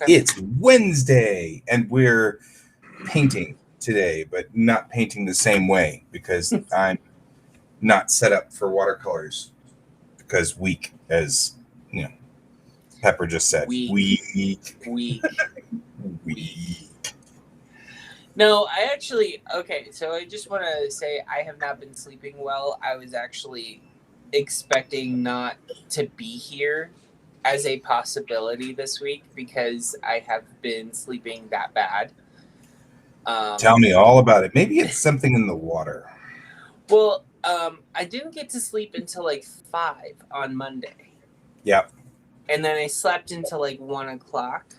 Okay. It's Wednesday, and we're painting today, but not painting the same way because I'm not set up for watercolors because weak, as you know, Pepper just said. Weak. Weak. Weak. Weak. No, okay, so I just want to say I have not been sleeping well. I was actually expecting not to be here as a possibility this week because I have been sleeping that bad. Tell me all about it. Maybe it's something in the water. Well, I didn't get to sleep until like 5 on Monday. Yep. And then I slept until like 1 o'clock.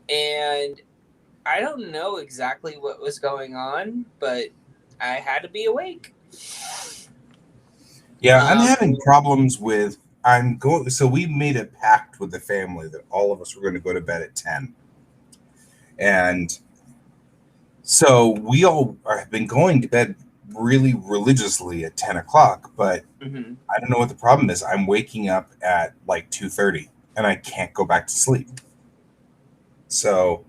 And I don't know exactly what was going on, but I had to be awake. Yeah, I'm having problems with. I'm going. So we made a pact with the family that all of us were going to go to bed at 10, and so we all have been going to bed really religiously at 10 o'clock. But I don't know what the problem is. I'm waking up at like 2:30, and I can't go back to sleep. So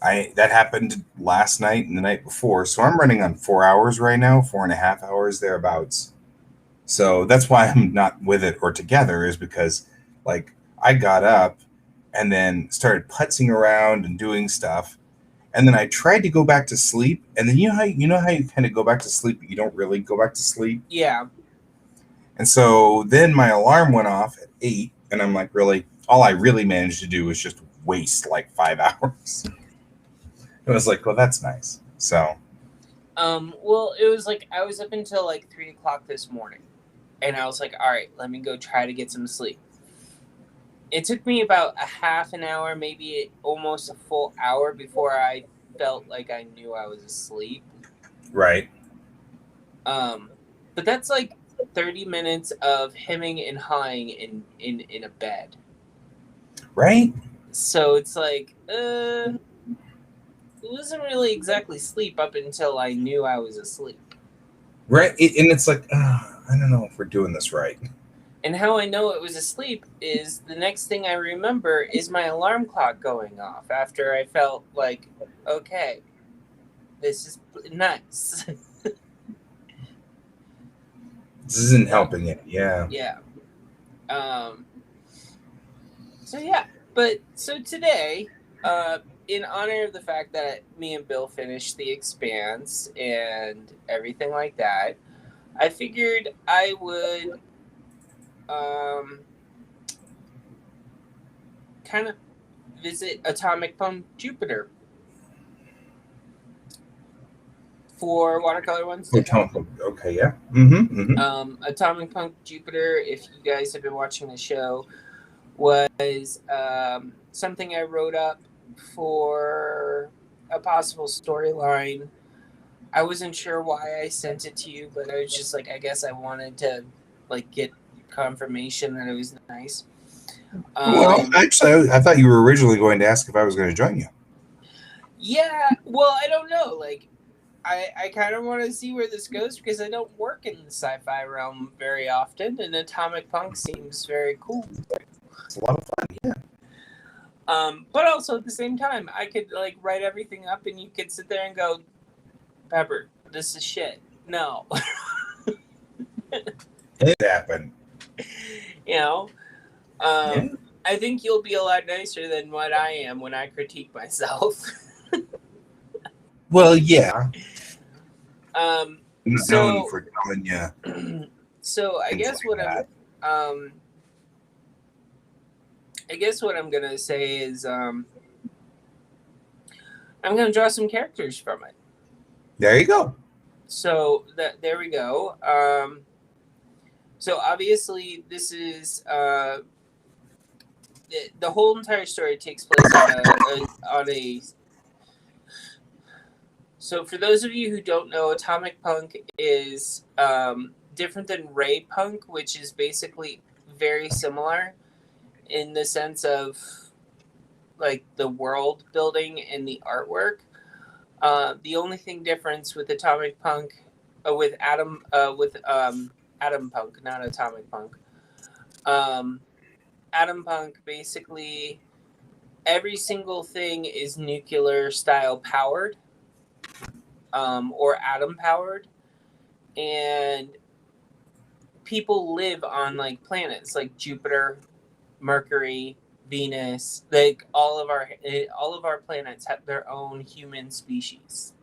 that happened last night and the night before. So I'm running on 4 hours right now, 4.5 hours thereabouts. So that's why I'm not with it or together, is because like I got up and then started putzing around and doing stuff. And then I tried to go back to sleep. And then you kind of go back to sleep, but you don't really go back to sleep. Yeah. And so then my alarm went off at 8, and I'm like, really, all I really managed to do was just waste like 5 hours. I was like, well, that's nice. So well, it was like I was up until like 3 o'clock this morning. And I was like, all right, let me go try to get some sleep. It took me about a half an hour, maybe almost a full hour before I felt like I knew I was asleep. Right. But that's like 30 minutes of hemming and hawing in a bed. Right. So it's like, it wasn't really exactly sleep up until I knew I was asleep. Right. And it's like, I don't know if we're doing this right. And how I know it was asleep is the next thing I remember is my alarm clock going off after I felt like, okay, this is nice. This isn't helping it. Yeah. Yeah. So yeah, but so today, in honor of the fact that me and Bill finished The Expanse and everything like that, I figured I would kind of visit Atomic Punk Jupiter for Watercolor Wednesday. Okay, yeah. Mm-hmm. Atomic Punk Jupiter, if you guys have been watching the show, was something I wrote up for a possible storyline. I wasn't sure why I sent it to you, but I was just like, I guess I wanted to like get confirmation that it was nice. Well, actually, I thought you were originally going to ask if I was going to join you. Yeah, well, I don't know. Like, I kind of want to see where this goes because I don't work in the sci-fi realm very often, and Atomic Punk seems very cool. It's a lot of fun, yeah. But also at the same time, I could like write everything up, and you could sit there and go, Pepper, this is shit. No. It happened. You know, Yeah. I think you'll be a lot nicer than what I am when I critique myself. Well, yeah. So for telling you. So I guess what I'm gonna say is I'm gonna draw some characters from it. There you go. So there we go. So obviously this is the whole entire story takes place on a. So for those of you who don't know, Atomic Punk is different than Ray Punk, which is basically very similar in the sense of like the world building and the artwork. The only thing difference with Atomic Punk, with Atom Punk, not Atomic Punk. Atom Punk basically every single thing is nuclear style powered, or atom powered, and people live on like planets like Jupiter, Mercury, Venus. Like all of our planets have their own human species.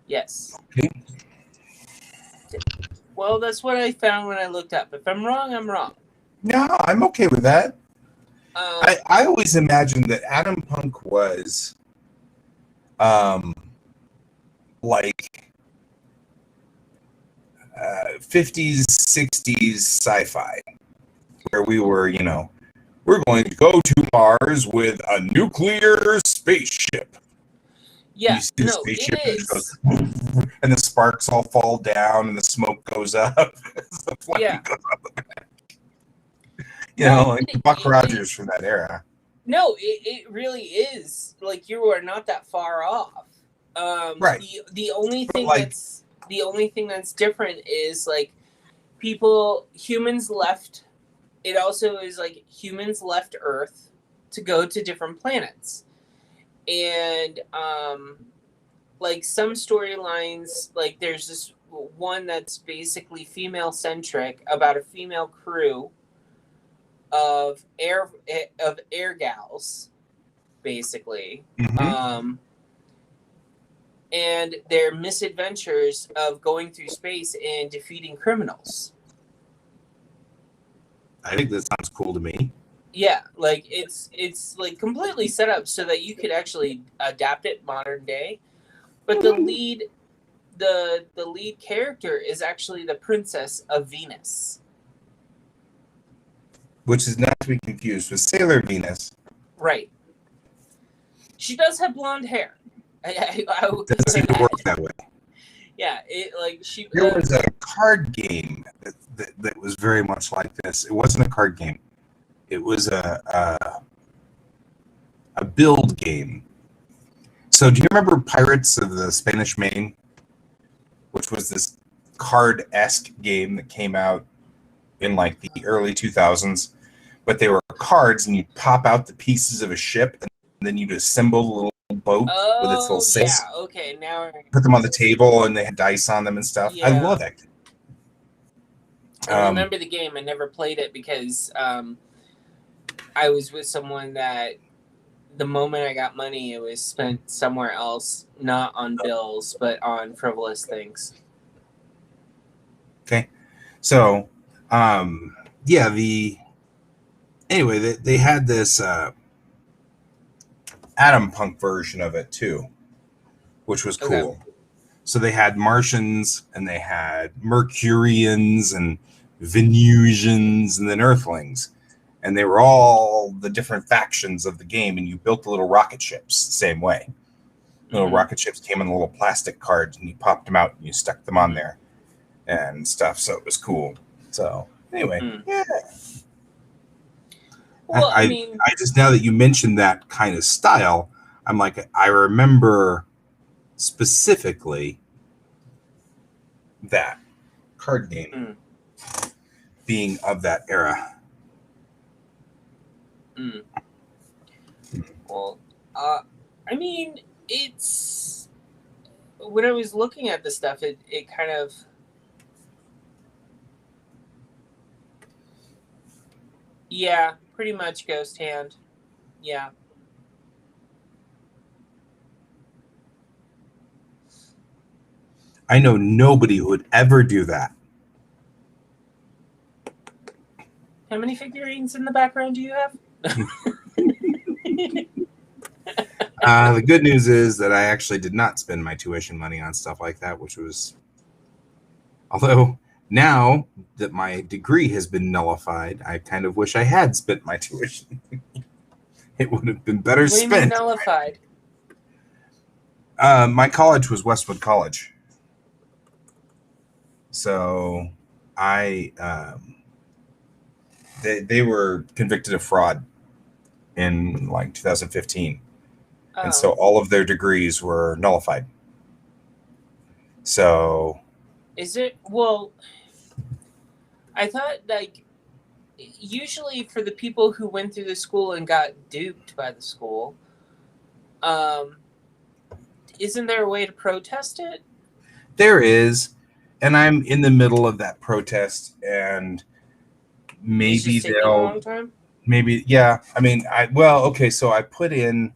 Yes. Okay. Well, that's what I found when I looked up. If I'm wrong, I'm wrong. No, I'm okay with that. I always imagined that Atom Punk was like 50s, 60s sci-fi, where we were, we're going to go to Mars with a nuclear spaceship. Yeah, you see the spaceship and it goes, and the sparks all fall down and the smoke goes up. The flame goes up. Like Buck Rogers from that era. No, it really is. Like, you are not that far off. Right. The only thing that's different is like humans left. It also is like humans left Earth to go to different planets, and like some storylines, like there's this one that's basically female centric about a female crew of air gals, basically. Mm-hmm. And their misadventures of going through space and defeating criminals. I think that sounds cool to me. Yeah, like it's like completely set up so that you could actually adapt it modern day. But the lead character is actually the Princess of Venus. Which is not to be confused with Sailor Venus. Right. She does have blonde hair. It doesn't seem to work that way. Yeah, There was a card game that was very much like this. It wasn't a card game. It was a build game. So do you remember Pirates of the Spanish Main, which was this card-esque game that came out in like the early 2000s, but they were cards and you'd pop out the pieces of a ship and then you'd assemble a little boat with its little sails. Yeah, okay, now put them on the table and they had dice on them and stuff. Yeah. I love that. I remember the game. I never played it because I was with someone that the moment I got money, it was spent somewhere else, not on bills, but on frivolous things. Okay. So, anyway, they had this Atom Punk version of it too, which was cool. Okay. So they had Martians and they had Mercurians and Venusians and then Earthlings. And they were all the different factions of the game, and you built the little rocket ships the same way. Little rocket ships came in little plastic cards, and you popped them out and you stuck them on there and stuff. So it was cool. So anyway, yeah. Well, I just, now that you mentioned that kind of style, I'm like, I remember specifically that card game being of that era. Well, it's when I was looking at the stuff, it kind of pretty much Ghost Hand. Yeah. I know nobody who would ever do that. How many figurines in the background do you have? The good news is that I actually did not spend my tuition money on stuff like that, which was, although now that my degree has been nullified, I kind of wish I had spent my tuition. It would have been better spent. What do you mean nullified? My college was Westwood College. So they were convicted of fraud in like 2015. And so all of their degrees were nullified. So is it, well, I thought like usually for the people who went through the school and got duped by the school, isn't there a way to protest it? There is, and I'm in the middle of that protest, and It's maybe just taking a long time. maybe, yeah. I mean, okay. So I put in,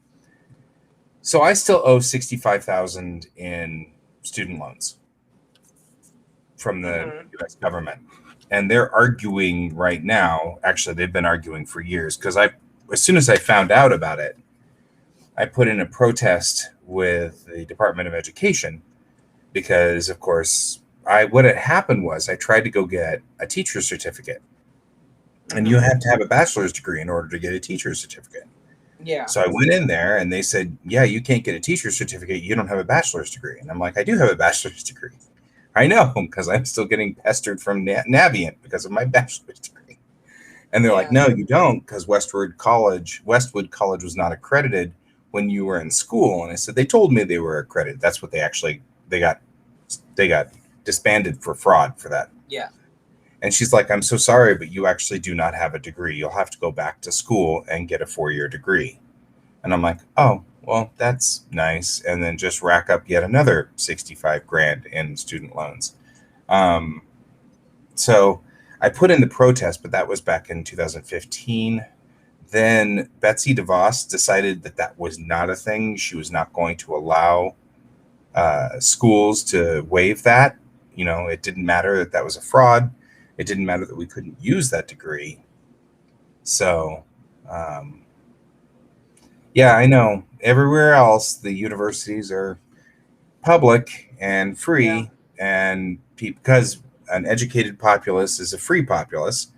so I still owe 65,000 in student loans from the U.S. government, and they're arguing right now. Actually, they've been arguing for years because as soon as I found out about it, I put in a protest with the Department of Education because, of course, what had happened was I tried to go get a teacher's certificate, and you have to have a bachelor's degree in order to get a teacher's certificate. Yeah. So I went in there, and they said, "Yeah, you can't get a teacher's certificate. You don't have a bachelor's degree." And I'm like, "I do have a bachelor's degree." I know, because I'm still getting pestered from Navient because of my bachelor's degree. And they're like, "No, you don't, because Westwood College was not accredited when you were in school." And I said, "They told me they were accredited." That's what they got disbanded for fraud for that. Yeah. And she's like, "I'm so sorry, but you actually do not have a degree. You'll have to go back to school and get a 4-year degree." And I'm like, "Oh, well, that's nice." And then just rack up yet another 65 grand in student loans. So I put in the protest, but that was back in 2015. Then Betsy DeVos decided that was not a thing. She was not going to allow schools to waive that. It didn't matter that was a fraud. It didn't matter that we couldn't use that degree. So, yeah, I know. Everywhere else, the universities are public and free, and because an educated populace is a free populace.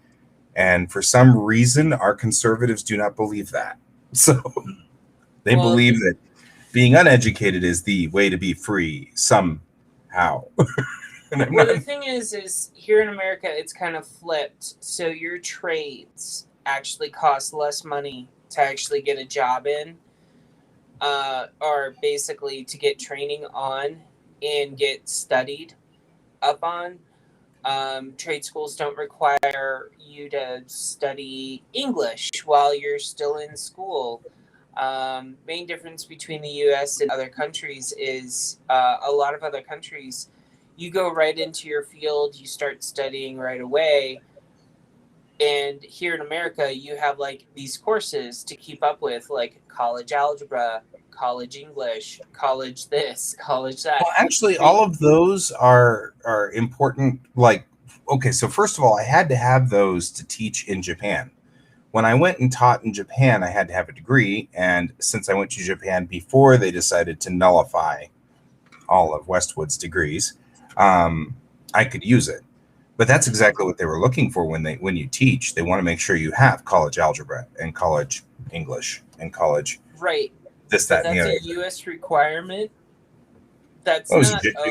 And for some reason, our conservatives do not believe that. So they believe that being uneducated is the way to be free somehow. Well, the thing is here in America, it's kind of flipped. So your trades actually cost less money to actually get a job in, or basically to get training on and get studied up on. Trade schools don't require you to study English while you're still in school. Main difference between the U.S. and other countries is a lot of other countries, you go right into your field, you start studying right away. And here in America, you have like these courses to keep up with, like college algebra, college English, college this, college that. Well, actually, all of those are important. Like, okay, so first of all, I had to have those to teach in Japan. When I went and taught in Japan, I had to have a degree. And since I went to Japan before they decided to nullify all of Westwood's degrees, I could use it. But that's exactly what they were looking for when you teach. They want to make sure you have college algebra and college English and college this, that, and the other. That's a U.S. requirement. It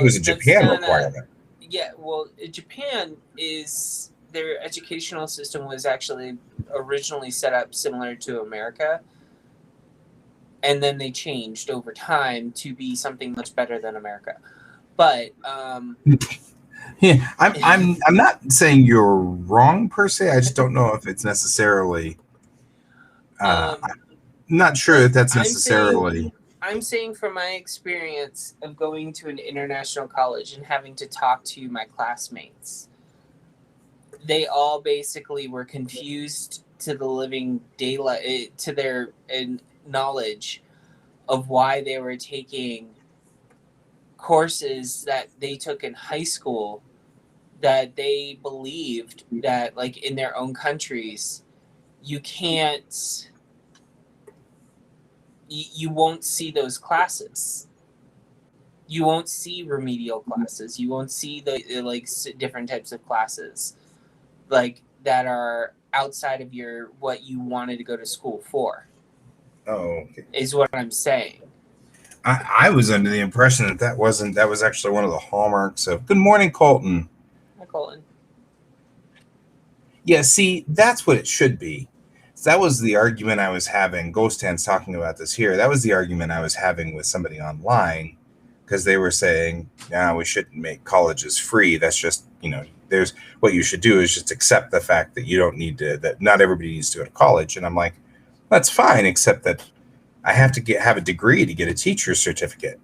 was a Japan requirement. Yeah, well, Japan is, their educational system was actually originally set up similar to America, and then they changed over time to be something much better than America. But yeah, I'm not saying you're wrong per se. I just don't know if it's necessarily. I'm not sure that's necessarily. I'm saying from my experience of going to an international college and having to talk to my classmates, they all basically were confused to the living daylight, to their knowledge of why they were taking courses that they took in high school that they believed that, like, in their own countries, you won't see those classes. You won't see remedial classes. You won't see the like different types of classes like that are outside of what you wanted to go to school for. Oh, okay. Is what I'm saying. I was under the impression that was actually one of the hallmarks of. Good morning, Colton. Hi, Colton. Yeah, see, that's what it should be. So that was the argument I was having. Ghost Hand's talking about this here. That was the argument I was having with somebody online, because they were saying, "No, we shouldn't make colleges free. That's just, there's what you should do is just accept the fact that you don't need to, that not everybody needs to go to college. And I'm like, that's fine, except that I have to have a degree to get a teacher's certificate.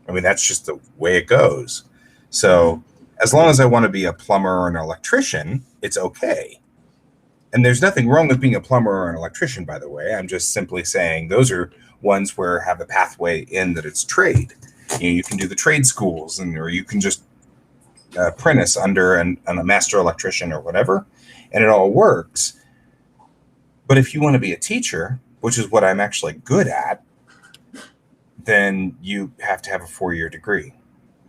I mean, that's just the way it goes. So as long as I want to be a plumber or an electrician, it's okay. And there's nothing wrong with being a plumber or an electrician, by the way. I'm just simply saying those are ones where have a pathway in that it's trade. You can do the trade schools, or you can just apprentice under a master electrician or whatever, and it all works. But if you want to be a teacher, which is what I'm actually good at, then you have to have a 4-year degree.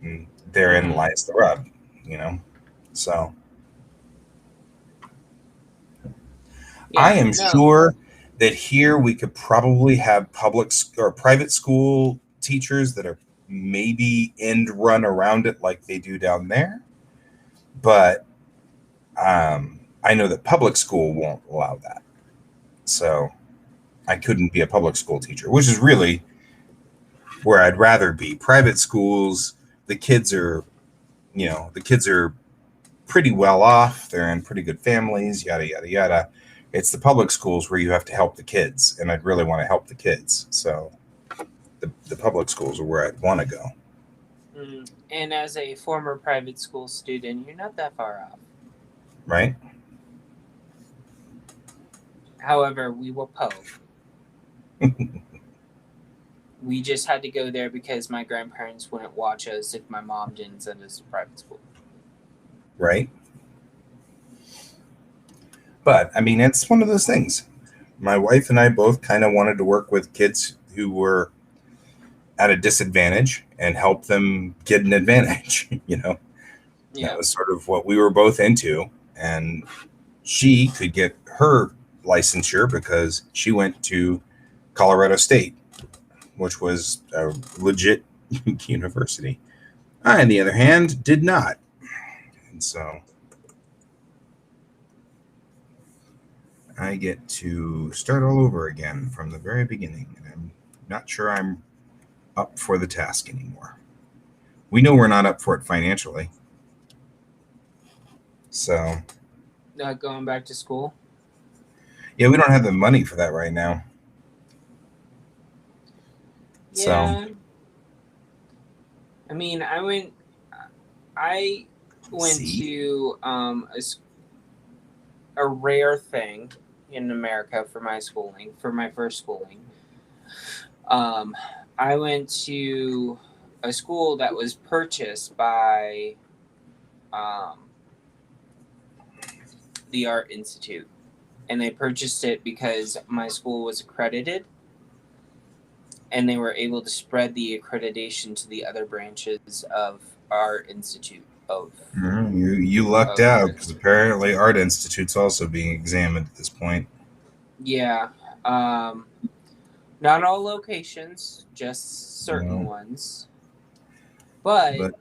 And therein lies the rub, So Yeah, I am sure that here we could probably have public or private school teachers that are maybe end run around it like they do down there. But I know that public school won't allow that. So I couldn't be a public school teacher, which is really where I'd rather be. Private schools, the kids are pretty well off. They're in pretty good families, yada, yada, yada. It's the public schools where you have to help the kids, and I'd really want to help the kids. So the public schools are where I'd want to go. And as a former private school student, you're not that far off. Right? However, we were poor. We just had to go there because my grandparents wouldn't watch us if my mom didn't send us to private school. Right? But, I mean, it's one of those things. My wife and I both kind of wanted to work with kids who were at a disadvantage and help them get an advantage, Yeah. That was sort of what we were both into. And she could get her licensure because she went to Colorado State, which was a legit university. I, on the other hand, did not. And so I get to start all over again from the very beginning. And I'm not sure I'm up for the task anymore. We know we're not up for it financially. So. Not going back to school? Yeah, we don't have the money for that right now. Yeah. So. I mean, I went to a rare thing in America for my schooling, for my first schooling. I went to a school that was purchased by the Art Institute, and they purchased it because my school was accredited, and they were able to spread the accreditation to the other branches of Art Institute. You lucked out because apparently Art Institute's also being examined at this point. Yeah. Not all locations, just certain ones. But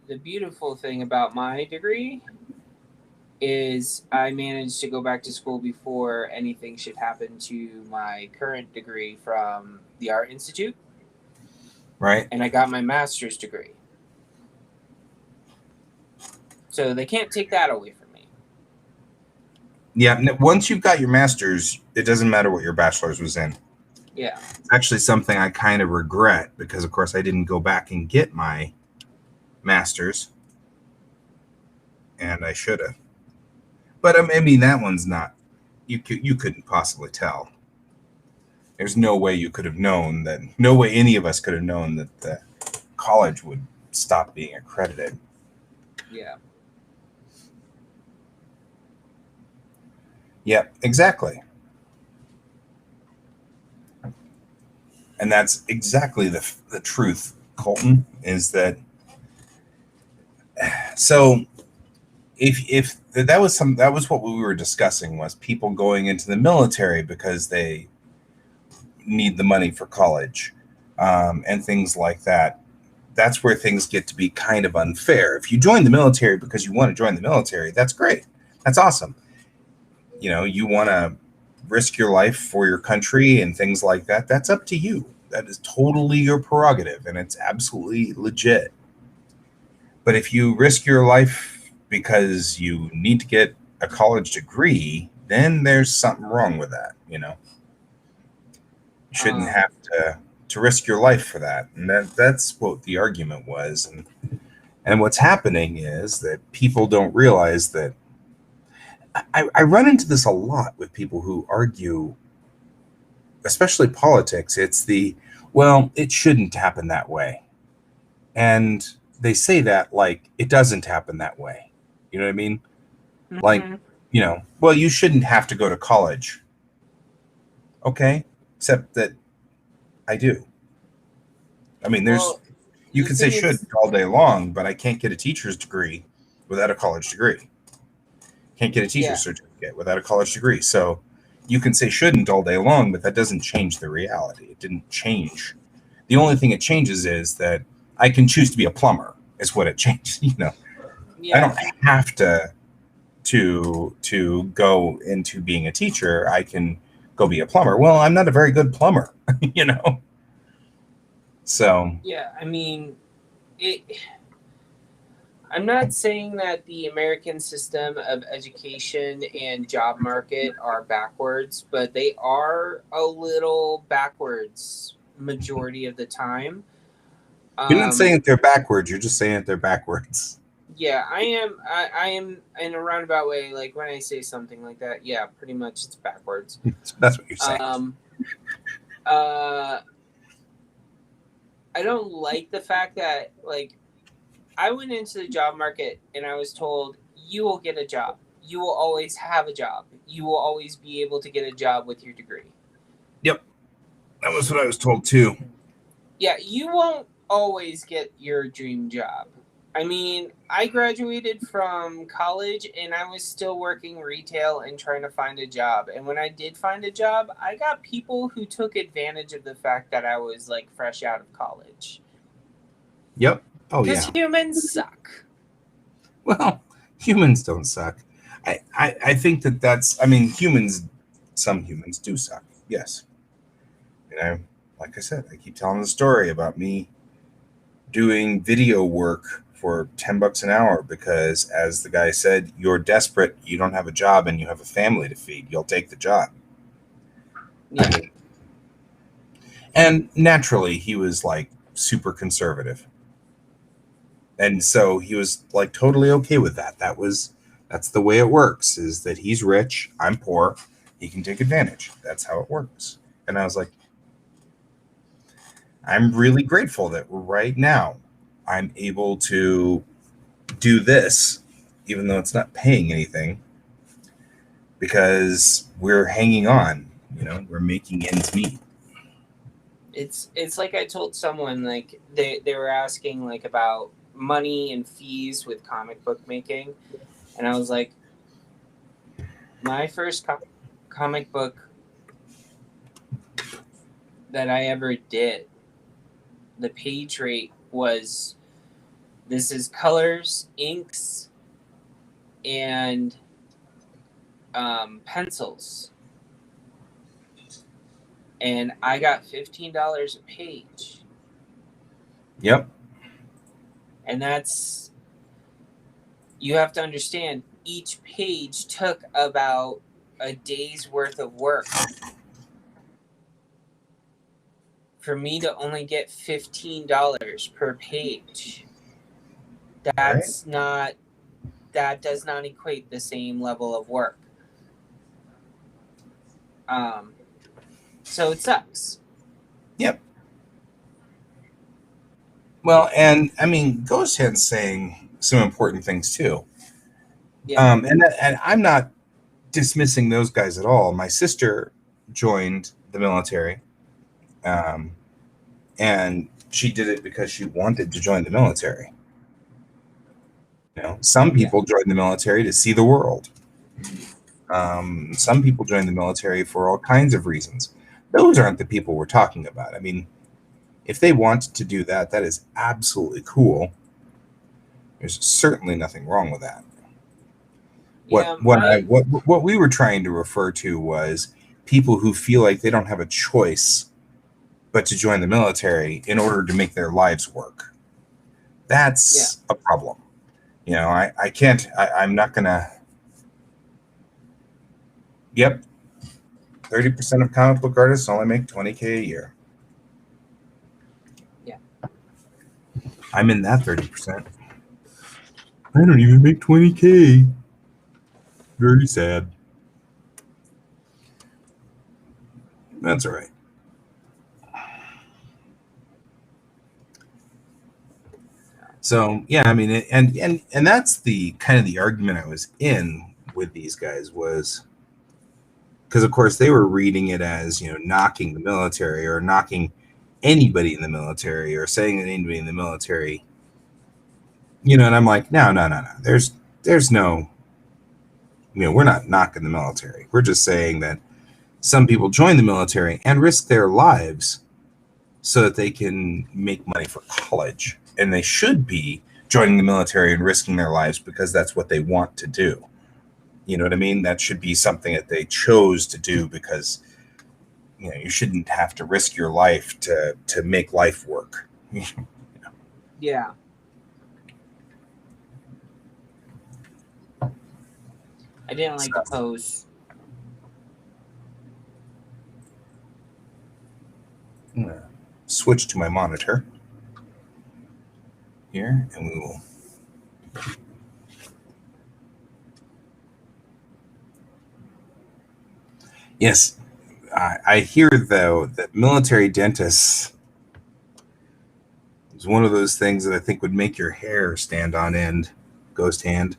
the beautiful thing about my degree is I managed to go back to school before anything should happen to my current degree from the Art Institute. Right. And I got my master's degree. So they can't take that away from me. Yeah, once you've got your master's, it doesn't matter what your bachelor's was in. Yeah. It's actually something I kind of regret because, of course, I didn't go back and get my master's. And I should have. But, I mean, that one's not, you couldn't possibly tell. There's no way you could have known that, no way any of us could have known that the college would stop being accredited. Yeah. Yeah, exactly. And that's exactly the truth, Colton, is that, so if that was what we were discussing, was people going into the military because they need the money for college, and things like that. That's where things get to be kind of unfair. If you join the military because you want to join the military, that's great. That's awesome. You want to risk your life for your country and things like that. That's up to you. That is totally your prerogative, and it's absolutely legit. But if you risk your life because you need to get a college degree, then there's something wrong with that. You shouldn't have to risk your life for that. And that's what the argument was. And what's happening is that people don't realize that I run into this a lot with people who argue, especially politics. It's well, it shouldn't happen that way. And they say that like it doesn't happen that way. You know what I mean? Mm-hmm. Like, well, you shouldn't have to go to college. Okay, except that I do. I mean, you can say should all day long, but I can't get a teacher's degree without a college degree. Can't get a teacher's certificate without a college degree. So you can say shouldn't all day long, but that doesn't change the reality. It didn't change. The only thing it changes is that I can choose to be a plumber is what it changed. I don't have to go into being a teacher. I can go be a plumber. Well, I'm not a very good plumber, So yeah, I mean, I'm not saying that the American system of education and job market are backwards, but they are a little backwards majority of the time. You're not saying that they're backwards. You're just saying that they're backwards. Yeah, I am in a roundabout way. Like when I say something like that, yeah, pretty much it's backwards. That's what you're saying. I don't like the fact that like I went into the job market and I was told you will get a job. You will always have a job. You will always be able to get a job with your degree. Yep. That was what I was told too. Yeah, you won't always get your dream job. I mean, I graduated from college and I was still working retail and trying to find a job. And when I did find a job, I got people who took advantage of the fact that I was like fresh out of college. Yep. Oh, yeah. Because humans suck. Well, humans don't suck. I think some humans do suck. Yes. Like I said, I keep telling the story about me doing video work for $10 an hour because, as the guy said, you're desperate, you don't have a job, and you have a family to feed. You'll take the job. Yeah. And naturally, he was like super conservative. And so he was like totally okay with that. That's the way it works, is that he's rich, I'm poor, he can take advantage. That's how it works. And I was like, I'm really grateful that right now I'm able to do this, even though it's not paying anything, because we're hanging on, we're making ends meet. It's like I told someone, like they were asking like about money and fees with comic book making, and I was like, my first comic book that I ever did, the page rate was, this is colors, inks, and pencils, and I got $15 a page. Yep. And that's, you have to understand, each page took about a day's worth of work for me to only get $15 per page. That's right. That does not equate the same level of work. So it sucks. Yep. Well, and I mean, Ghost Head's saying some important things too. Yeah. And I'm not dismissing those guys at all. My sister joined the military, and she did it because she wanted to join the military. Some people join the military to see the world. Some people join the military for all kinds of reasons. Those aren't the people we're talking about. I mean, if they want to do that, that is absolutely cool. There's certainly nothing wrong with that. What we were trying to refer to was people who feel like they don't have a choice but to join the military in order to make their lives work. That's a problem. I can't. I'm not gonna. Yep, 30% of comic book artists only make $20K a year. Yeah. I'm in that 30%. I don't even make $20K. Very sad. That's all right. So yeah, I mean, and that's the kind of the argument I was in with these guys was because of course they were reading it as knocking the military or knocking anybody in the military or saying that anybody in the military, and I'm like, no. There's no, we're not knocking the military. We're just saying that some people join the military and risk their lives so that they can make money for college. And they should be joining the military and risking their lives because that's what they want to do. You know what I mean? That should be something that they chose to do because, you shouldn't have to risk your life to make life work. Yeah. I didn't like the pose. I'm going to switch to my monitor here, and we will. Yes, I hear, though, that military dentists is one of those things that I think would make your hair stand on end. Ghost hand.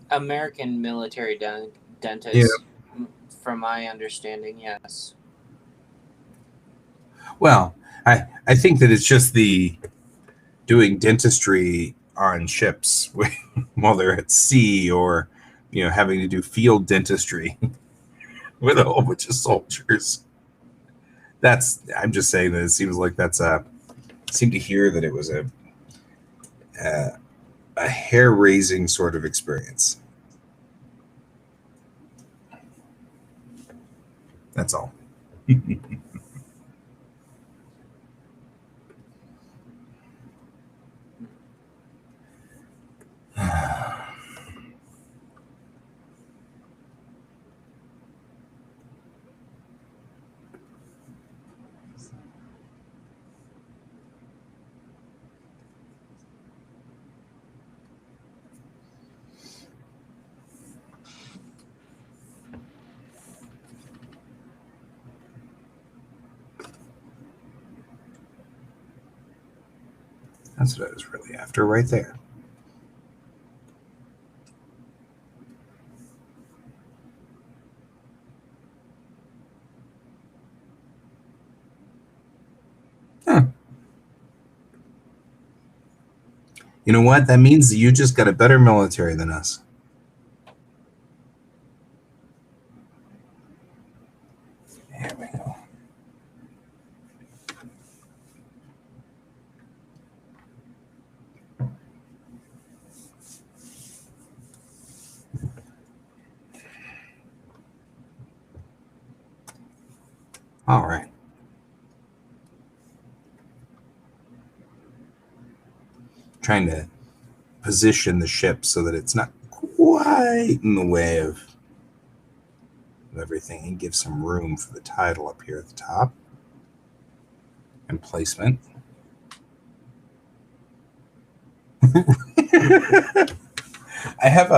American military dentists, yeah. From my understanding, yes. Well, I think that it's just the doing dentistry on ships while they're at sea, or having to do field dentistry with a whole bunch of soldiers. I'm just saying that it seems like seemed to hear that it was a hair-raising sort of experience. That's all. That's what I was really after right there. Huh. You know what? That means that you just got a better military than us. There we go. All right. Trying to position the ship so that it's not quite in the way of everything, and give some room for the title up here at the top and placement. I have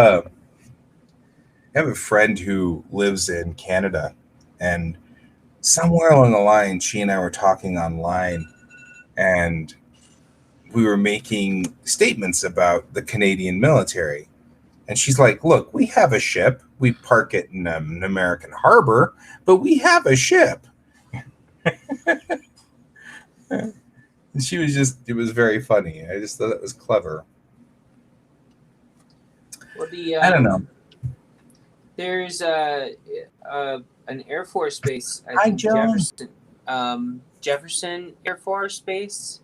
a friend who lives in Canada, and somewhere along the line, she and I were talking online, and we were making statements about the Canadian military. And she's like, look, we have a ship. We park it in an American harbor, but we have a ship. And she was it was very funny. I just thought it was clever. Well, I don't know. There's an Air Force base. Hi, Joan. Jefferson Air Force Base.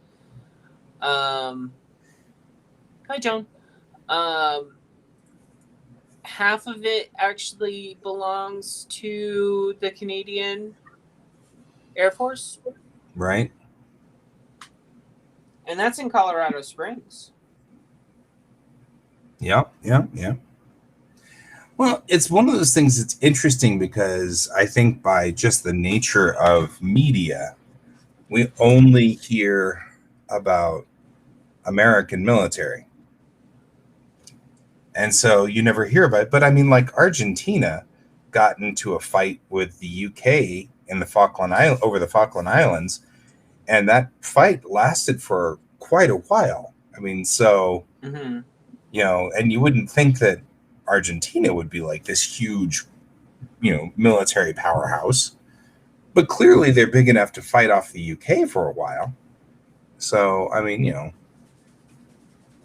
Hi, Joan. Half of it actually belongs to the Canadian Air Force. Right. And that's in Colorado Springs. Yeah, yeah, yeah. Well, it's one of those things that's interesting because I think by just the nature of media, we only hear about American military. And so you never hear about it. But I mean, like Argentina got into a fight with the UK in the Falkland Island over the Falkland Islands, and that fight lasted for quite a while. I mean, so Mm-hmm. and you wouldn't think that Argentina would be like this huge, military powerhouse, but clearly they're big enough to fight off the UK for a while. So I mean,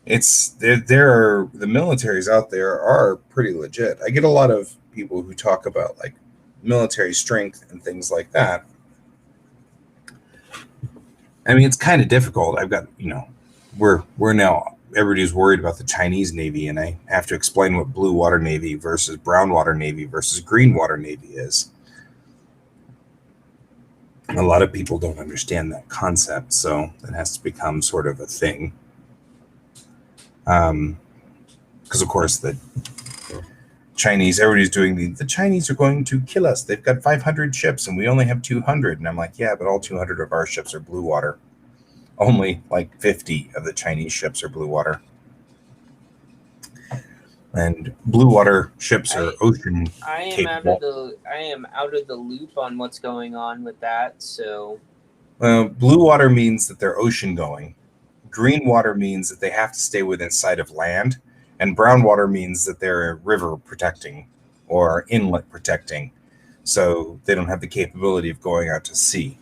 it's there are the militaries out there are pretty legit. I get a lot of people who talk about like military strength and things like that. I mean, it's kind of difficult. I've got, we're now everybody's worried about the Chinese Navy, and I have to explain what blue water Navy versus brown water Navy versus green water Navy is. A lot of people don't understand that concept, so it has to become sort of a thing. Because of course the Chinese, everybody's doing the Chinese are going to kill us. They've got 500 ships and we only have 200. And I'm like, yeah, but all 200 of our ships are blue water. Only like 50 of the Chinese ships are blue water. And blue water ships are ocean capable. I am out of the loop on what's going on with that. So, blue water means that they're ocean going. Green water means that they have to stay within sight of land, and brown water means that they're river protecting or inlet protecting, so they don't have the capability of going out to sea.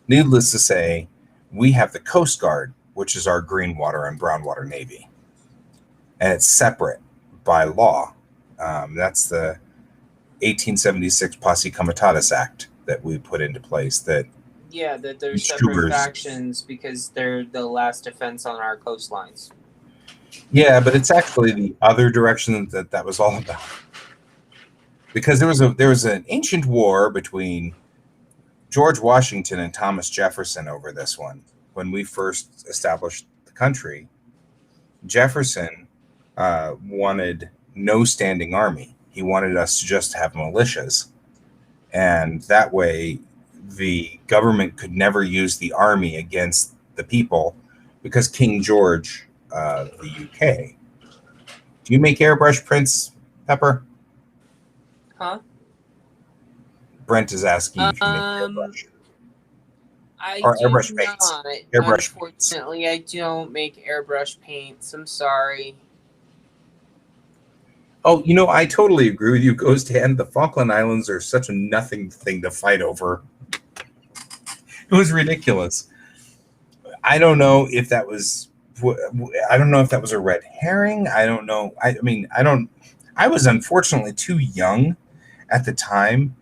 Needless to say, we have the Coast Guard, which is our green water and brown water Navy, and it's separate by law. That's the 1876 Posse Comitatus Act that we put into place. That they're separate factions because they're the last defense on our coastlines. Yeah, but it's actually the other direction that was all about. Because there was an ancient war between George Washington and Thomas Jefferson over this one. When we first established the country, Jefferson wanted no standing army. He wanted us to just have militias. And that way, the government could never use the army against the people because King George, the UK. Do you make airbrush prints, Pepper? Huh? Brent is asking if you make airbrush. Airbrush paints. Airbrush Unfortunately, paints. I don't make airbrush paints. I'm sorry. Oh, I totally agree with you, Ghost Hand. The Falkland Islands are such a nothing thing to fight over. It was ridiculous. I don't know if that was a red herring. I don't know. I was unfortunately too young at the time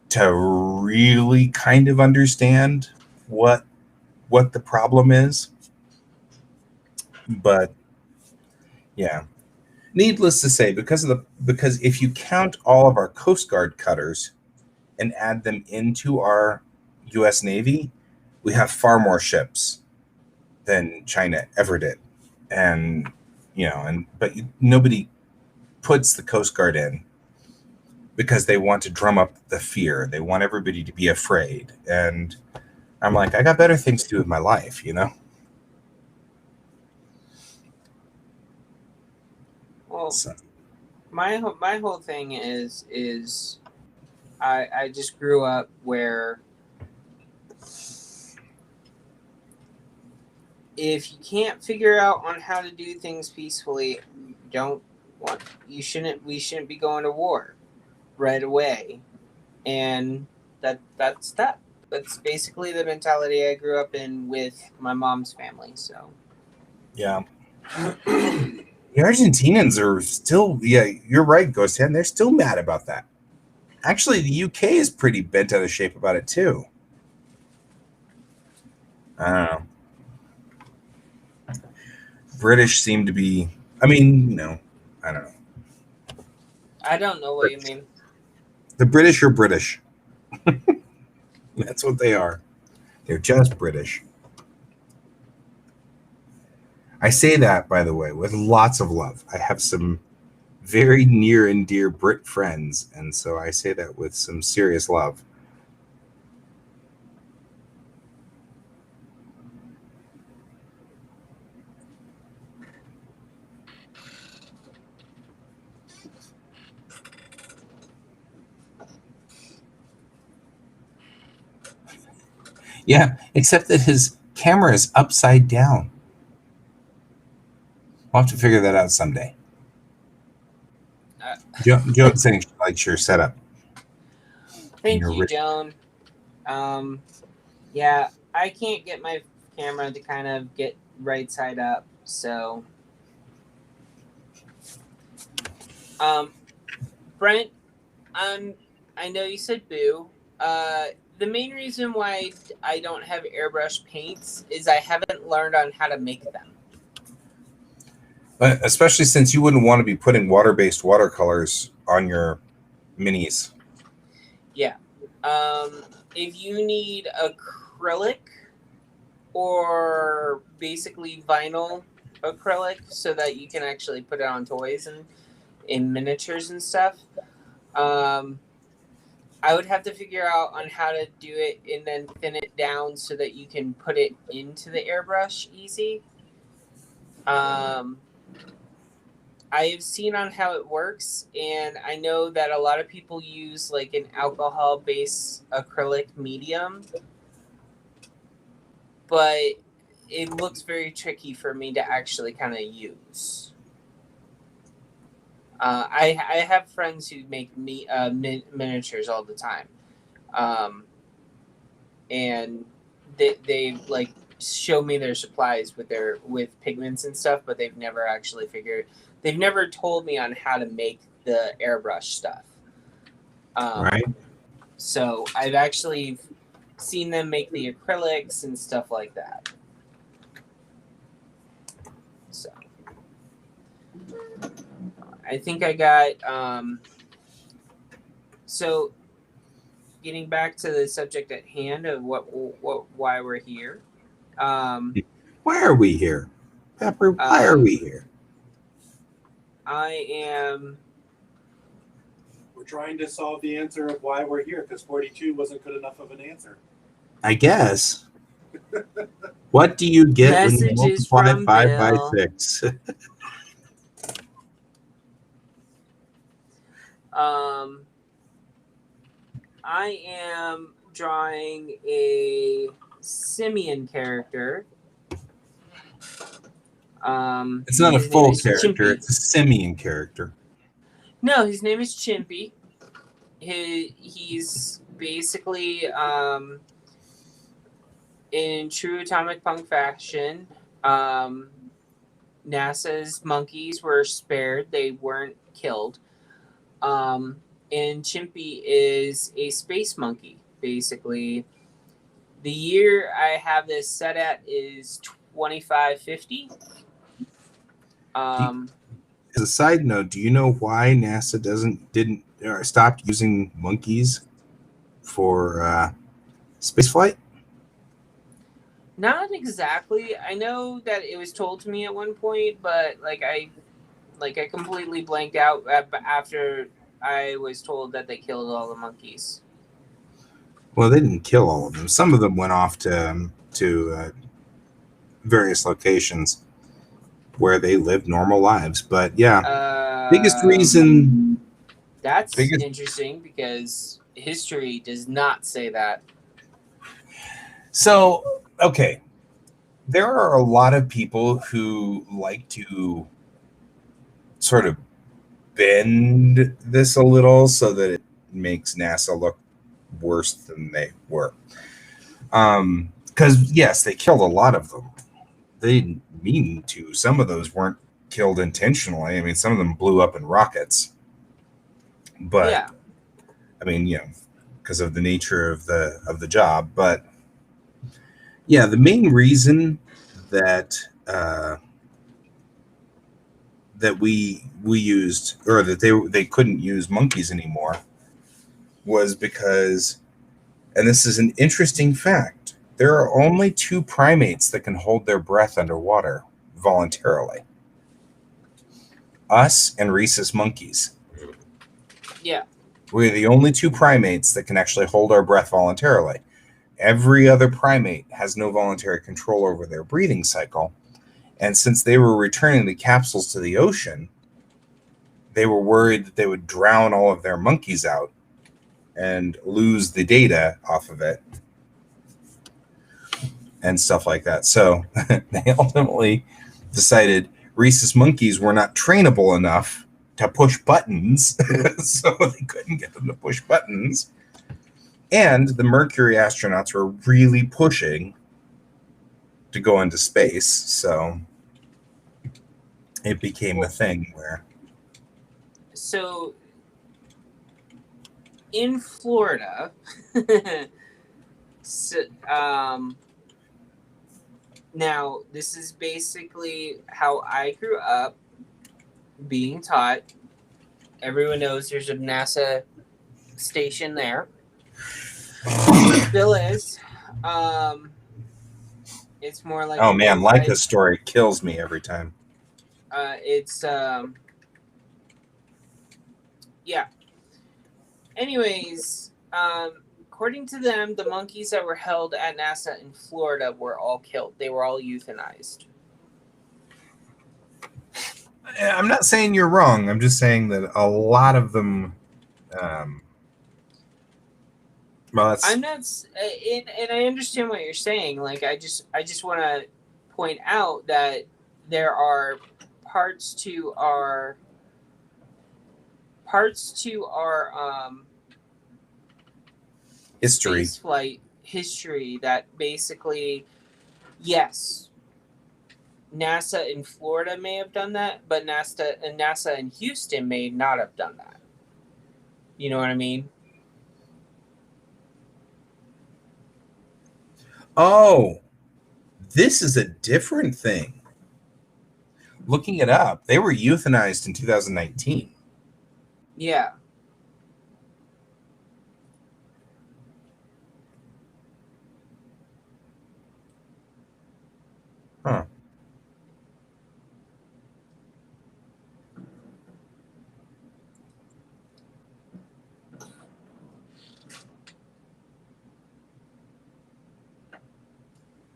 to really kind of understand what the problem is. But yeah. Needless to say, because if you count all of our Coast Guard cutters and add them into our U.S. Navy, we have far more ships than China ever did, but nobody puts the Coast Guard in because they want to drum up the fear. They want everybody to be afraid, and I'm like, I got better things to do with my life, Well, so. my whole thing is I just grew up where if you can't figure out on how to do things peacefully, we shouldn't be going to war right away. And that's that. That's basically the mentality I grew up in with my mom's family. So yeah. The Argentinians are still, you're right, Ghost Hand. They're still mad about that. Actually, the UK is pretty bent out of shape about it, too. I don't know. British seem to be, I don't know. I don't know what you mean. The British are British. That's what they are. They're just British. I say that, by the way, with lots of love. I have some very near and dear Brit friends, and so I say that with some serious love. Yeah, except that his camera is upside down. We'll have to figure that out someday. Joan saying she likes your setup. Thank you, Joan. Yeah, I can't get my camera to kind of get right side up, so. Brent, I know you said boo. The main reason why I don't have airbrush paints is I haven't learned on how to make them. Especially since you wouldn't want to be putting water-based watercolors on your minis. Yeah. If you need acrylic or basically vinyl acrylic so that you can actually put it on toys and in miniatures and stuff, I would have to figure out on how to do it and then thin it down so that you can put it into the airbrush easy. I have seen on how it works, and I know that a lot of people use like an alcohol-based acrylic medium, but it looks very tricky for me to actually kind of use. I have friends who make miniatures all the time, and they like show me their supplies with pigments and stuff, but they've never actually they've never told me on how to make the airbrush stuff. Right. So I've actually seen them make the acrylics and stuff like that. So I think I got so getting back to the subject at hand of why we're here. Why are we here? Pepper, why are we here? We're trying to solve the answer of why we're here, because 42 wasn't good enough of an answer. I guess. What do you get when you multiply 5 by 6? I am drawing a simian character. It's not a full character, it's a simian character. No, his name is Chimpy. He's basically in true atomic punk fashion. NASA's monkeys were spared; they weren't killed. And Chimpy is a space monkey, basically. The year I have this set at is 2550. As a side note, do you know why NASA didn't stopped using monkeys for spaceflight? Not exactly. I know that it was told to me at one point, but I completely blanked out after I was told that they killed all the monkeys. Well, they didn't kill all of them. Some of them went off to various locations where they lived normal lives. But yeah, biggest reason. That's interesting because history does not say that. So, okay, there are a lot of people who like to sort of bend this a little so that it makes NASA look worse than they were. Because, yes, they killed a lot of them. They didn't mean to. Some of those weren't killed intentionally. I mean, some of them blew up in rockets. But, yeah. I mean, because of the nature of the job. But, yeah, the main reason that that we used, or that they couldn't use monkeys anymore, was because, and this is an interesting fact, there are only 2 primates that can hold their breath underwater. voluntarily. Us and rhesus monkeys. Yeah. We're the only two primates that can actually hold our breath voluntarily. Every other primate has no voluntary control over their breathing cycle. And since they were returning the capsules to the ocean, they were worried that they would drown all of their monkeys out and lose the data off of it and stuff like that. So they ultimately decided rhesus monkeys were not trainable enough to push buttons, so they couldn't get them to push buttons. And the Mercury astronauts were really pushing to go into space, so it became a thing where... So, in Florida, now this is basically how I grew up being taught. Everyone knows there's a NASA station there. Still is. It's more like... Oh man, Leica's story kills me every time. It's yeah. Anyways, according to them, the monkeys that were held at NASA in Florida were all killed. They were all euthanized. I'm not saying you're wrong. I'm just saying that a lot of them. Well, that's... I'm not, and I understand what you're saying. Like, I just want to point out that there are parts to our history. space flight history that basically, yes, NASA in Florida may have done that, but NASA in Houston may not have done that. You know what I mean? Oh, this is a different thing. Looking it up, they were euthanized in 2019. Yeah. Huh.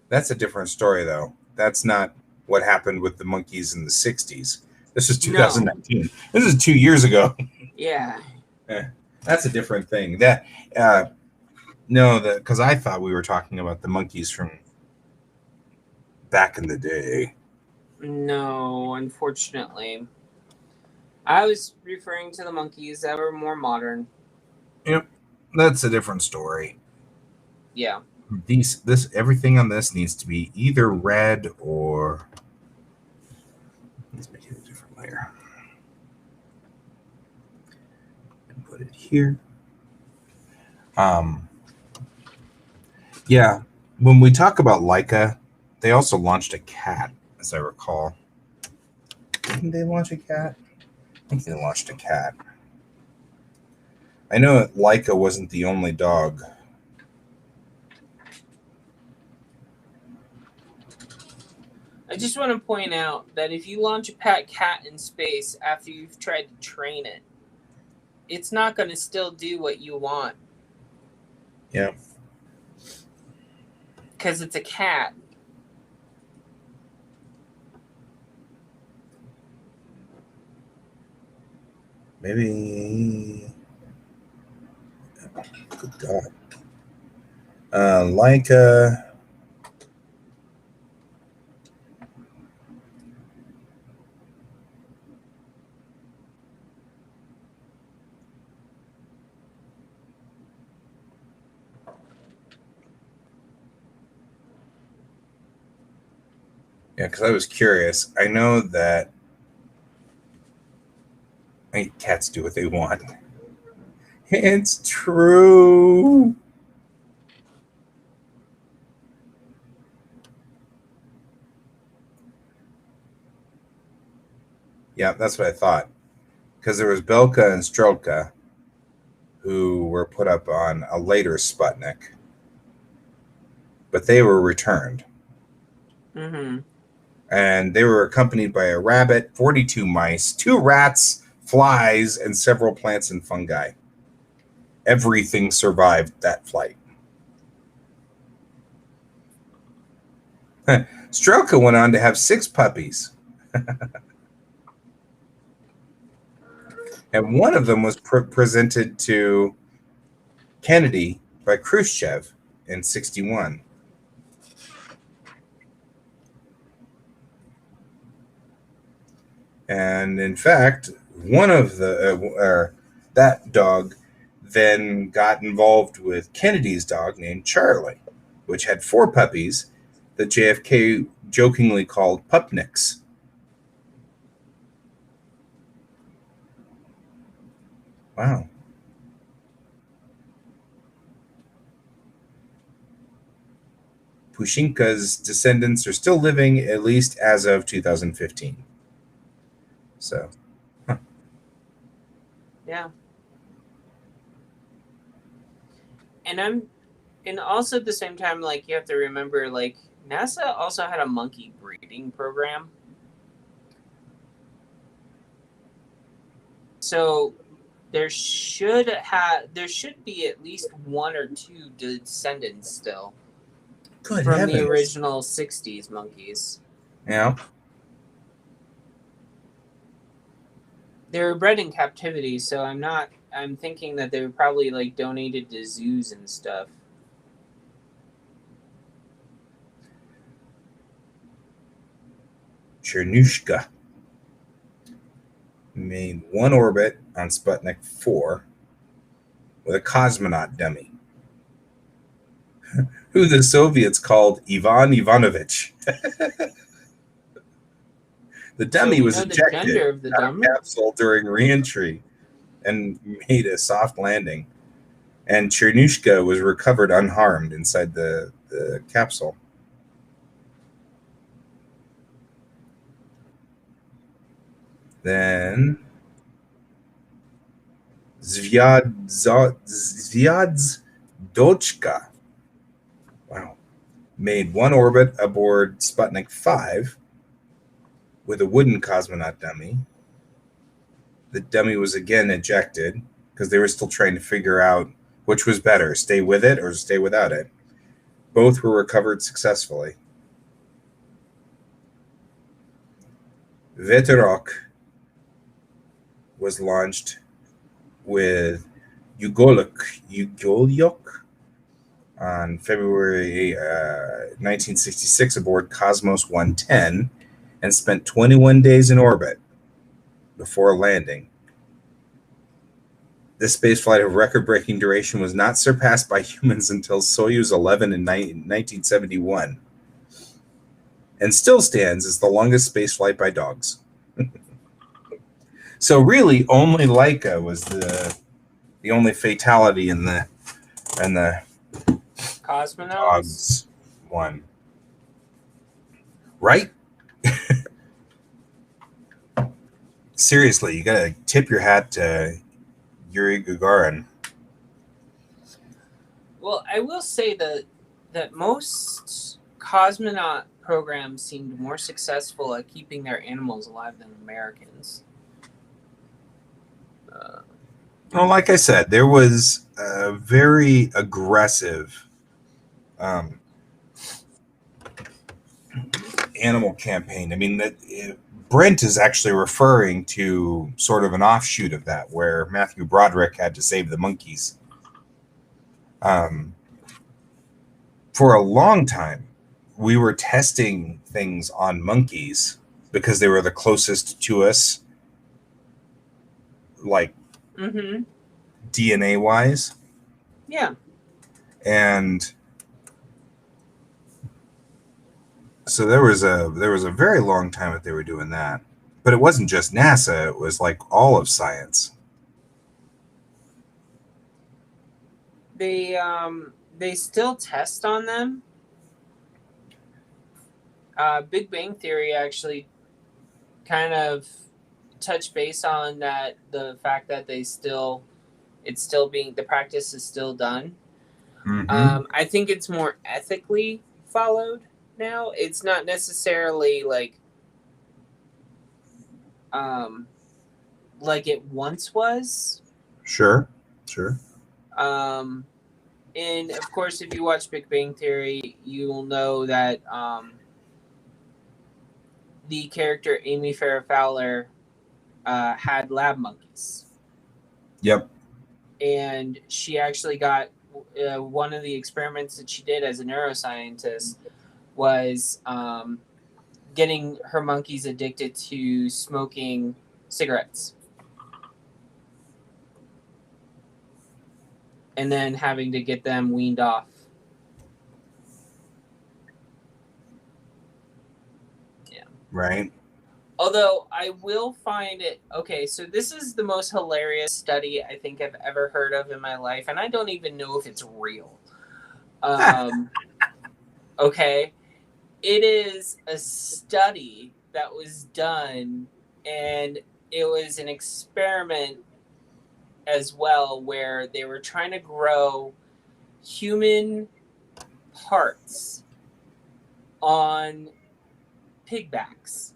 That's a different story, though. That's not what happened with the monkeys in the 60s. This is 2019. No. This is 2 years ago. Yeah. That's a different thing. Because I thought we were talking about the monkeys from back in the day. No, unfortunately. I was referring to the monkeys that were more modern. Yep. That's a different story. Yeah. Everything on this needs to be either red or... Let's make it a different layer. And put it here. Yeah, when we talk about Leica, they also launched a cat, as I recall. Didn't they launch a cat? I think they launched a cat. I know that Leica wasn't the only dog. I just want to point out that if you launch a pet cat in space after you've tried to train it, it's not going to still do what you want. Yeah. Because it's a cat. Maybe... Good God. Leica... Yeah, because I was curious. I know that cats do what they want. It's true. Yeah, that's what I thought. Because there was Belka and Strelka, who were put up on a later Sputnik, but they were returned. Mm-hmm. And they were accompanied by a rabbit, 42 mice, 2 rats, flies, and several plants and fungi. Everything survived that flight. Strelka went on to have 6 puppies. And one of them was presented to Kennedy by Khrushchev in 1961. And in fact, one of that dog then got involved with Kennedy's dog named Charlie, which had 4 puppies that JFK jokingly called pupniks. Wow. Pushinka's descendants are still living, at least as of 2015. So, Yeah. And also at the same time, like, you have to remember, like, NASA also had a monkey breeding program. So there should be at least 1 or 2 descendants still good from heavens. the original 60s monkeys. Yeah. They were bred in captivity, so I'm thinking that they were probably, like, donated to zoos and stuff. Chernushka made 1 orbit on Sputnik 4 with a cosmonaut dummy, who the Soviets called Ivan Ivanovich. The dummy was ejected out of the capsule during re-entry and made a soft landing. And Chernushka was recovered unharmed inside the capsule. Then Zviadzdochka, wow, made 1 orbit aboard Sputnik 5 with a wooden cosmonaut dummy. The dummy was again ejected because they were still trying to figure out which was better, stay with it or stay without it. Both were recovered successfully. Veterok was launched with Yugolyok on February 1966 aboard Cosmos 110 and spent 21 days in orbit before landing. This spaceflight of record-breaking duration was not surpassed by humans until Soyuz 11 in 1971, and still stands as the longest spaceflight by dogs. So really, only Laika was the only fatality in the Cosmonauts dogs one, right? Seriously, you gotta tip your hat to Yuri Gagarin. Well, I will say that most cosmonaut programs seemed more successful at keeping their animals alive than Americans. Well, like I said, there was a very aggressive animal campaign. I mean, Brent is actually referring to sort of an offshoot of that, where Matthew Broderick had to save the monkeys. For a long time, we were testing things on monkeys because they were the closest to us, like DNA wise. Yeah. And so there was a very long time that they were doing that. But it wasn't just NASA, it was like all of science. They still test on them. Big Bang Theory actually kind of touched base on that, the fact that the practice is still done. Mm-hmm. I think it's more ethically followed now. It's not necessarily like it once was. Sure. And of course, if you watch Big Bang Theory, you will know that the character Amy Farrah Fowler had lab monkeys. Yep. And she actually got one of the experiments that she did as a neuroscientist was getting her monkeys addicted to smoking cigarettes. And then having to get them weaned off. Yeah. Right. Although I will find it okay, so this is the most hilarious study I think I've ever heard of in my life, and I don't even know if it's real. Okay, it is a study that was done, and it was an experiment as well, where they were trying to grow human parts on pigbacks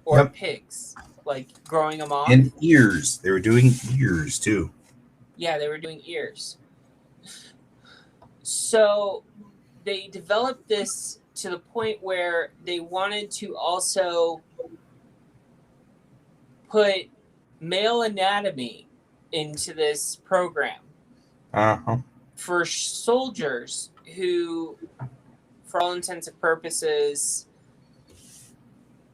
or pigs, like growing them off. And ears. They were doing ears too. Yeah, they were doing ears. So they developed this to the point where they wanted to also put male anatomy into this program for soldiers who, for all intents and purposes,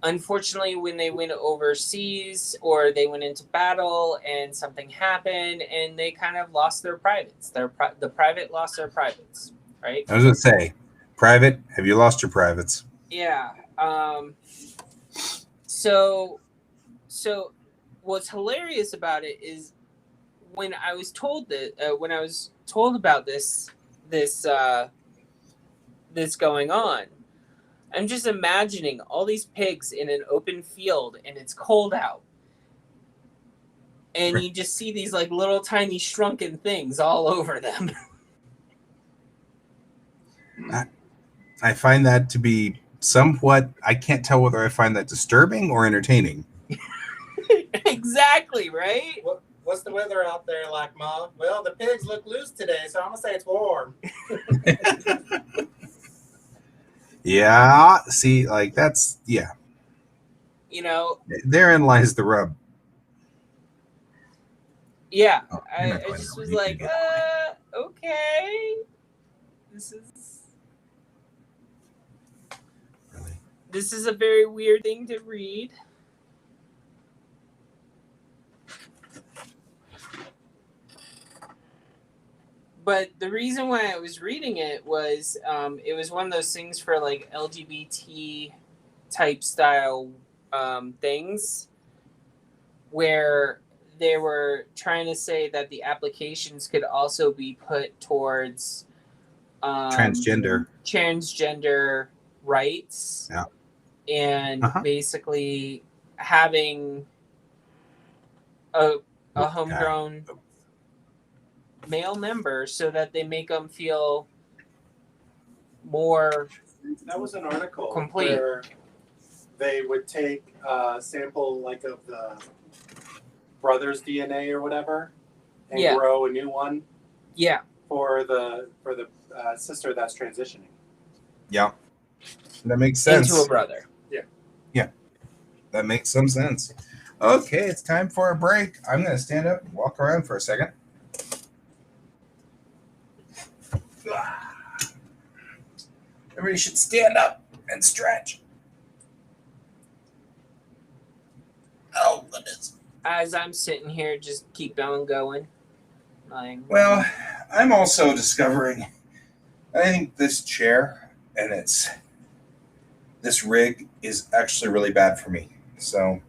unfortunately, when they went overseas or they went into battle and something happened and they kind of lost their privates, the private lost their privates, right? I was going to say, private, have you lost your privates? Yeah. So what's hilarious about it is when I was told about this going on, I'm just imagining all these pigs in an open field and it's cold out. And you just see these like little tiny shrunken things all over them. I find that to be somewhat, I can't tell whether I find that disturbing or entertaining. Exactly, right? What's the weather out there like, Mom? Well, the pigs look loose today, so I'm going to say it's warm. Yeah, see, like that's, yeah. You know, therein lies the rub. Yeah, Oh, I just was like, okay. This is a very weird thing to read. But the reason why I was reading it was one of those things for like LGBT type style things where they were trying to say that the applications could also be put towards transgender rights. Yeah. And basically having a homegrown male member so that they make them feel more. That was an article complete. Where they would take a sample like of the brother's DNA or whatever and grow a new one. Yeah. For the sister that's transitioning. Yeah. That makes sense. Into a brother. Yeah. That makes some sense. Okay, it's time for a break. I'm going to stand up and walk around for a second. Everybody should stand up and stretch. Oh, goodness. As I'm sitting here, just keep on going. Well, I'm also discovering, I think this chair and this rig is actually really bad for me. So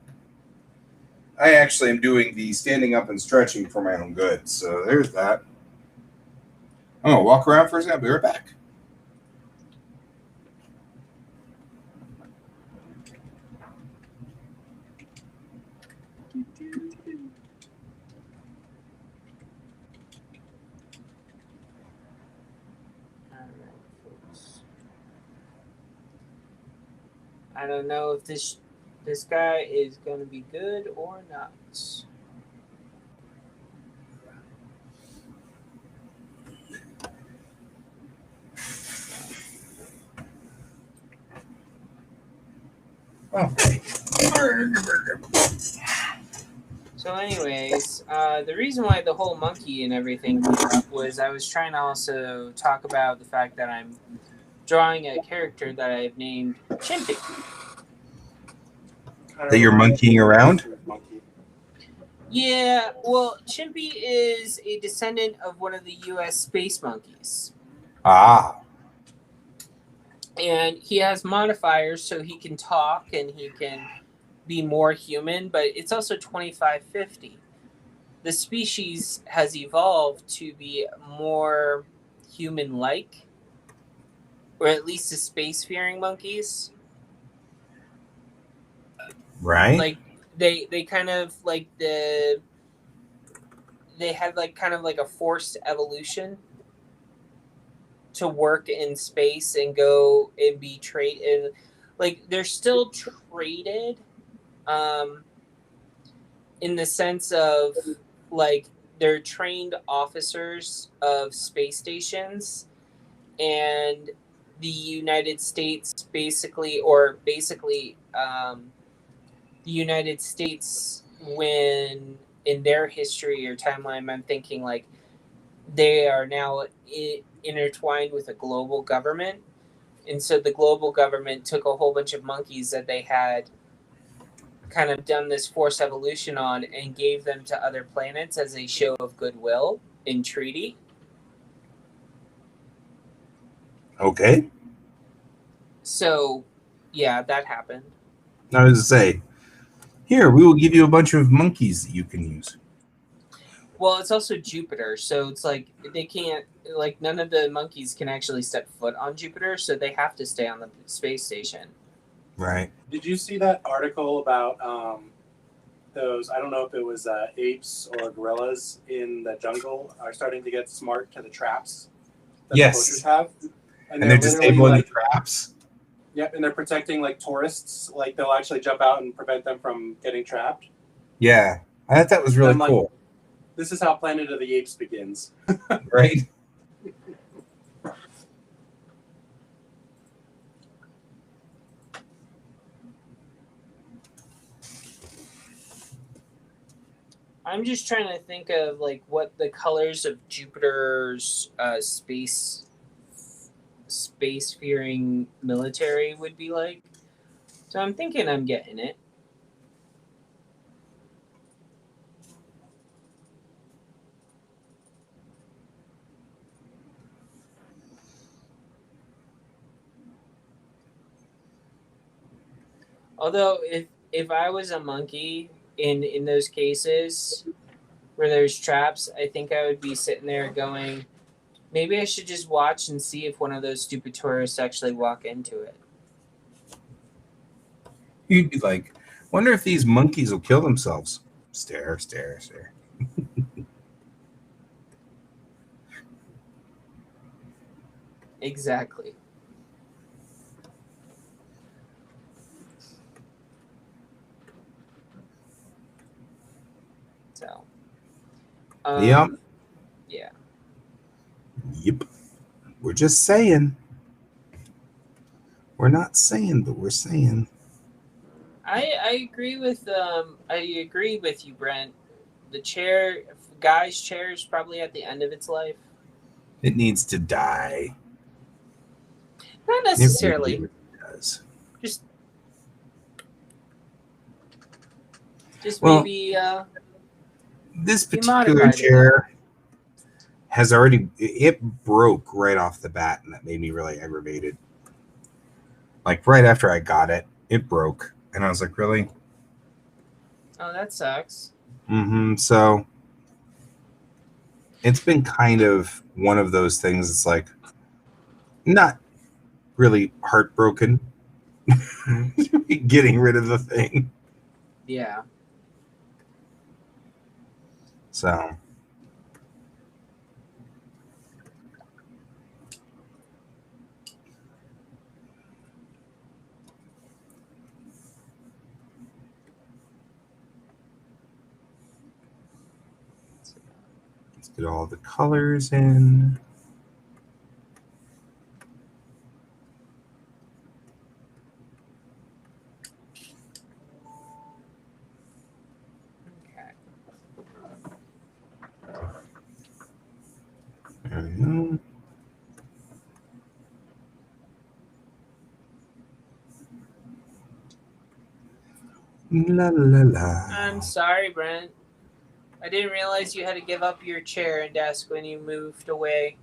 I actually am doing the standing up and stretching for my own good. So there's that. I'm going to walk around for a second. I'll be right back. I don't know if this guy is going to be good or not. Okay. So, anyways, the reason why the whole monkey and everything came up was I was trying to also talk about the fact that I'm drawing a character that I've named Chimpy. That you're monkeying around? Monkey. Yeah, well, Chimpy is a descendant of one of the U.S. space monkeys. Ah. And he has modifiers so he can talk and he can be more human, but it's also 2550. The species has evolved to be more human-like, or at least the space-faring monkeys. Right. Like they kind of like they had like kind of like a forced evolution to work in space and go and be traded. Like they're still traded, in the sense of like they're trained officers of space stations, and the United States the United States, when in their history or timeline, I'm thinking like they are now intertwined with a global government. And so the global government took a whole bunch of monkeys that they had kind of done this forced evolution on and gave them to other planets as a show of goodwill in treaty. Okay. So, yeah, that happened. I was to say, here, we will give you a bunch of monkeys that you can use. Well, it's also Jupiter, so it's like they can't, like, none of the monkeys can actually step foot on Jupiter, so they have to stay on the space station. Right. Did you see that article about those? I don't know if it was apes or gorillas in the jungle are starting to get smart to the traps that Yes. the poachers have, And they're literally, disabling like, the traps. Yep, and they're protecting like tourists. Like they'll actually jump out and prevent them from getting trapped. Yeah. I thought that was really I'm like, cool. This is how Planet of the Apes begins. Right? I'm just trying to think of like what the colors of Jupiter's space-faring military would be like. So I'm thinking I'm getting it. Although if I was a monkey in those cases where there's traps, I think I would be sitting there going, maybe I should just watch and see if one of those stupid tourists actually walk into it. You'd be like, wonder if these monkeys will kill themselves. Stare, stare, stare. Exactly. So. Yep. Yeah. Yep. We're just saying. We're not saying, but we're saying. I agree with you, Brent. The guy's chair is probably at the end of its life. It needs to die. Not necessarily. It really does. Just Well, maybe this be particular modified chair has already it broke right off the bat, and that made me really aggravated. Like right after I got it, it broke, and I was like, really? Oh, that sucks. So it's been kind of one of those things. It's like not really heartbroken getting rid of the thing. Yeah. So Let's get all the colors in. Okay. There we go. La la la. I'm sorry, Brent. I didn't realize you had to give up your chair and desk when you moved away.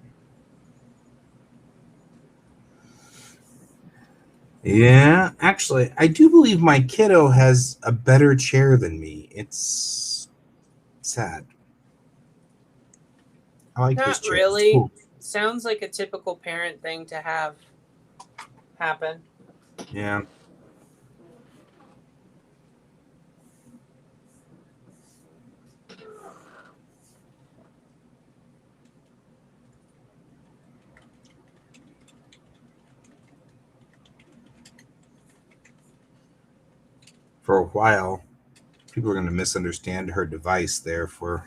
Yeah, actually, I do believe my kiddo has a better chair than me. It's sad. I like his Not chair. It's really. cool. Sounds like a typical parent thing to have happen. Yeah. For a while, people are going to misunderstand her device there. For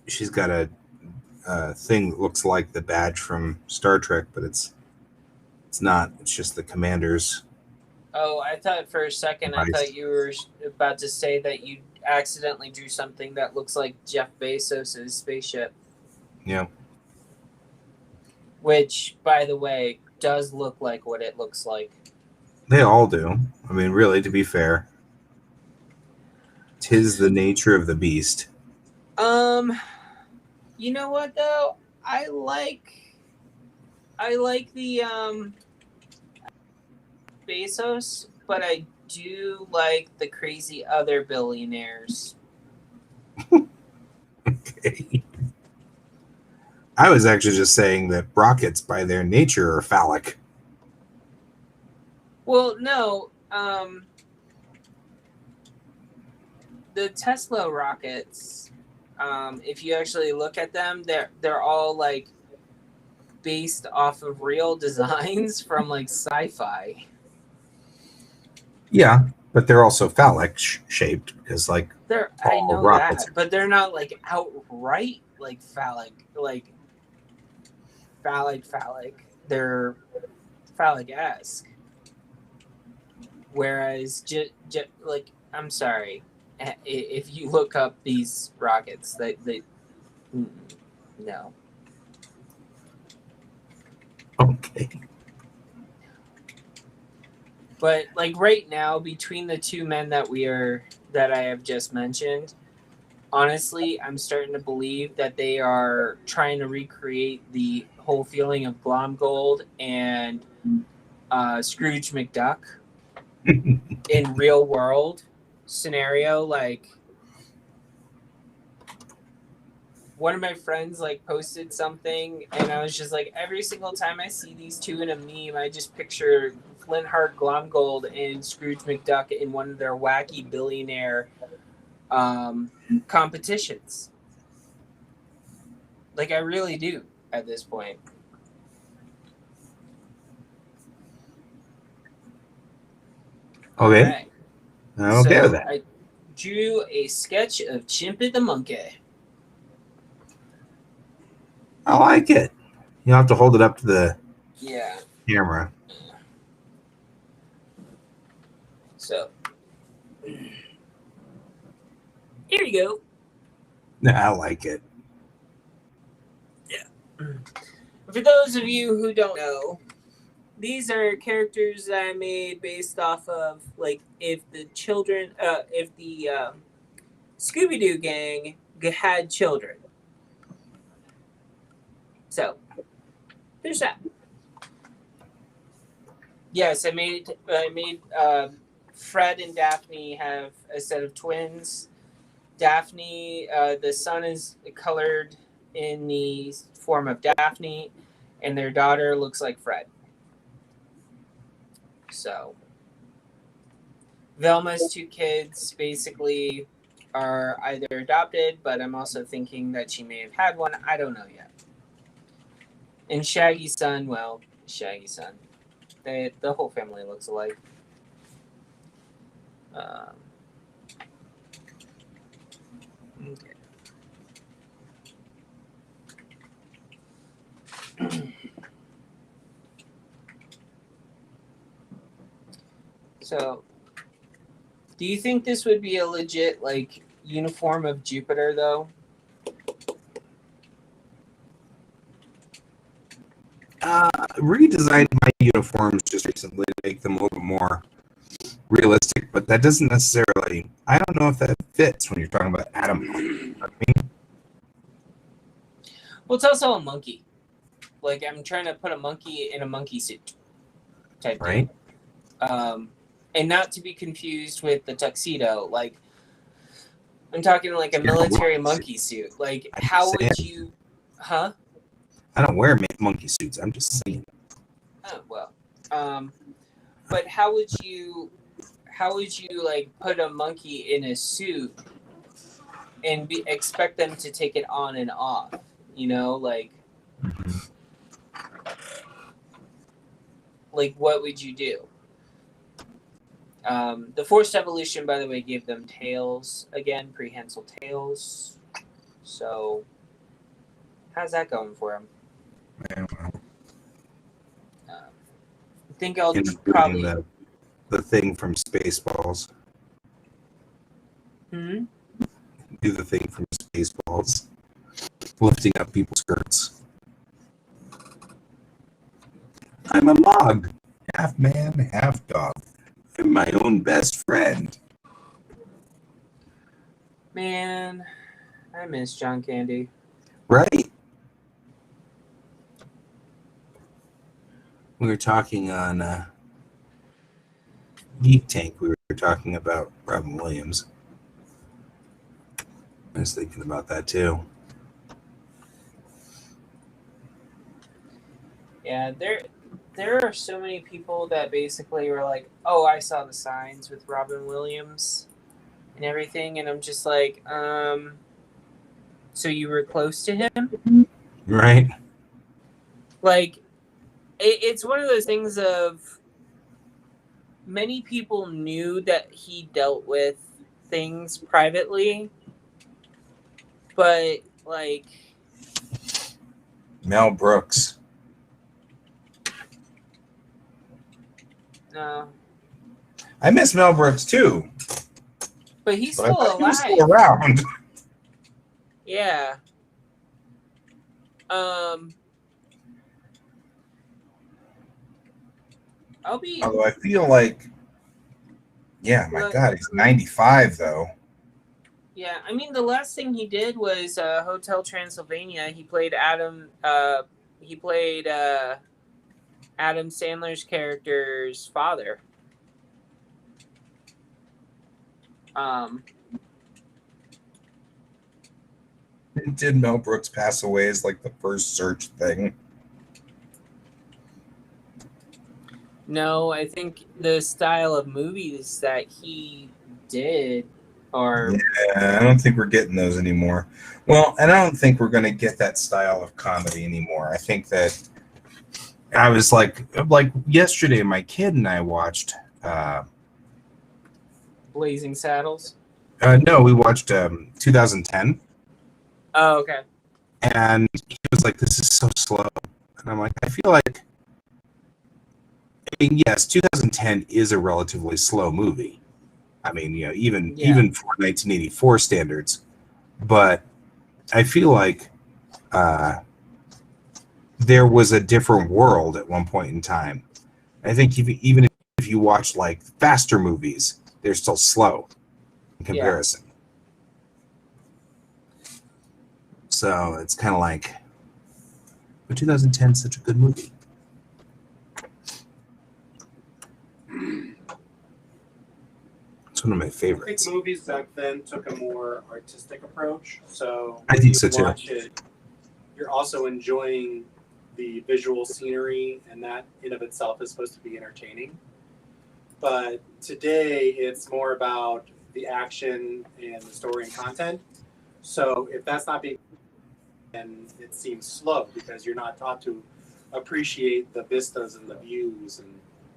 she's got a thing that looks like the badge from Star Trek, but it's not. It's just the commander's Oh, I thought for a second, I device. thought you were about to say that you accidentally drew something that looks like Jeff Bezos' spaceship. Yeah. Which, by the way, does look like what it looks like. They all do. I mean, really, to be fair, 'tis the nature of the beast. You know what though? I like the Bezos, but I do like the crazy other billionaires. Okay. I was actually just saying that rockets, by their nature, are phallic. Well, no, the Tesla rockets, if you actually look at them, they're all like based off of real designs from like sci-fi. Yeah, but they're also phallic shaped because, like, I all know rockets. that, but they're not like outright like phallic. They're phallic-esque. Whereas, like, I'm sorry, if you look up these rockets, they no. Okay. But like right now, between the two men that I have just mentioned, honestly, I'm starting to believe that they are trying to recreate the whole feeling of Glomgold and Scrooge McDuck in real world scenario. Like, one of my friends like posted something, and I was just like, every single time I see these two in a meme, I just picture Flintheart Glomgold and Scrooge McDuck in one of their wacky billionaire competitions. Like, I really do at this point. Okay. All right. I'm okay with that. I drew a sketch of Chimpy the monkey. I like it. You'll have to hold it up to the Yeah. camera. So, here you go. I like it. For those of you who don't know, these are characters that I made based off of, like, if the Scooby-Doo gang had children. So, there's that. Yes, I made Fred and Daphne have a set of twins. Daphne, the son is colored in the form of Daphne, and their daughter looks like Fred. So, Velma's two kids basically are either adopted, but I'm also thinking that she may have had one. I don't know yet. And Shaggy's son, well, Shaggy's son. The whole family looks alike. Okay. So, do you think this would be a legit like uniform of Jupiter though? Redesigned my uniforms just recently to make them a little bit more realistic, but that doesn't necessarily. I don't know if that fits when you're talking about Adam. You know what I mean? Well, it's also a monkey. Like I'm trying to put a monkey in a monkey suit type Right? deal. And not to be confused with the tuxedo. Like I'm talking like a military monkey suit. Like I'm how just would saying. you? Huh? I don't wear monkey suits. I'm just saying. Oh well. But how would you like put a monkey in a suit and expect them to take it on and off? You know, like what would you do? The forced evolution, by the way, gave them tails again, prehensile tails. So, how's that going for them? I don't know. I think I'll Doing probably. the thing from Spaceballs. Hmm? Do the thing from Spaceballs. Lifting up people's skirts. I'm a Mog. Half man, half dog. I'm my own best friend. Man, I miss John Candy. Right? We were talking on Geek Tank. We were talking about Robin Williams. I was thinking about that too. Yeah, there are so many people that basically were like, "Oh, I saw the signs with Robin Williams and everything," and I'm just like, so you were close to him? Right? Like, it's one of those things of many people knew that he dealt with things privately, but like, Mel Brooks. no. I miss Mel Brooks too. But he's But I still thought he was alive. still around. Yeah. I'll be. Although I feel like, yeah, my God, he's 95 though. Yeah, I mean the last thing he did was Hotel Transylvania. He played Adam. He played Adam Sandler's character's father. Did Mel Brooks pass away as like the first search thing? No, I think the style of movies that he did are. Yeah, I don't think we're getting those anymore. Well, and I don't think we're going to get that style of comedy anymore. I think that I was like yesterday, my kid and I watched. Blazing Saddles. No, we watched 2010, Oh, okay. and he was like, "This is so slow," and I'm like, "I feel like." I mean, yes, 2010 is a relatively slow movie. I mean, you know, even for 1984 standards, but I feel like there was a different world at one point in time. I think even if you watch like faster movies, they're still slow in comparison. So it's kind of like, but 2010 is such a good movie. One of my favorites. I think movies back then took a more artistic approach. So I think so too. Watch it, you're also enjoying the visual scenery, and that in of itself is supposed to be entertaining. But today it's more about the action and the story and content. So if that's not being, then it seems slow because you're not taught to appreciate the vistas and the views and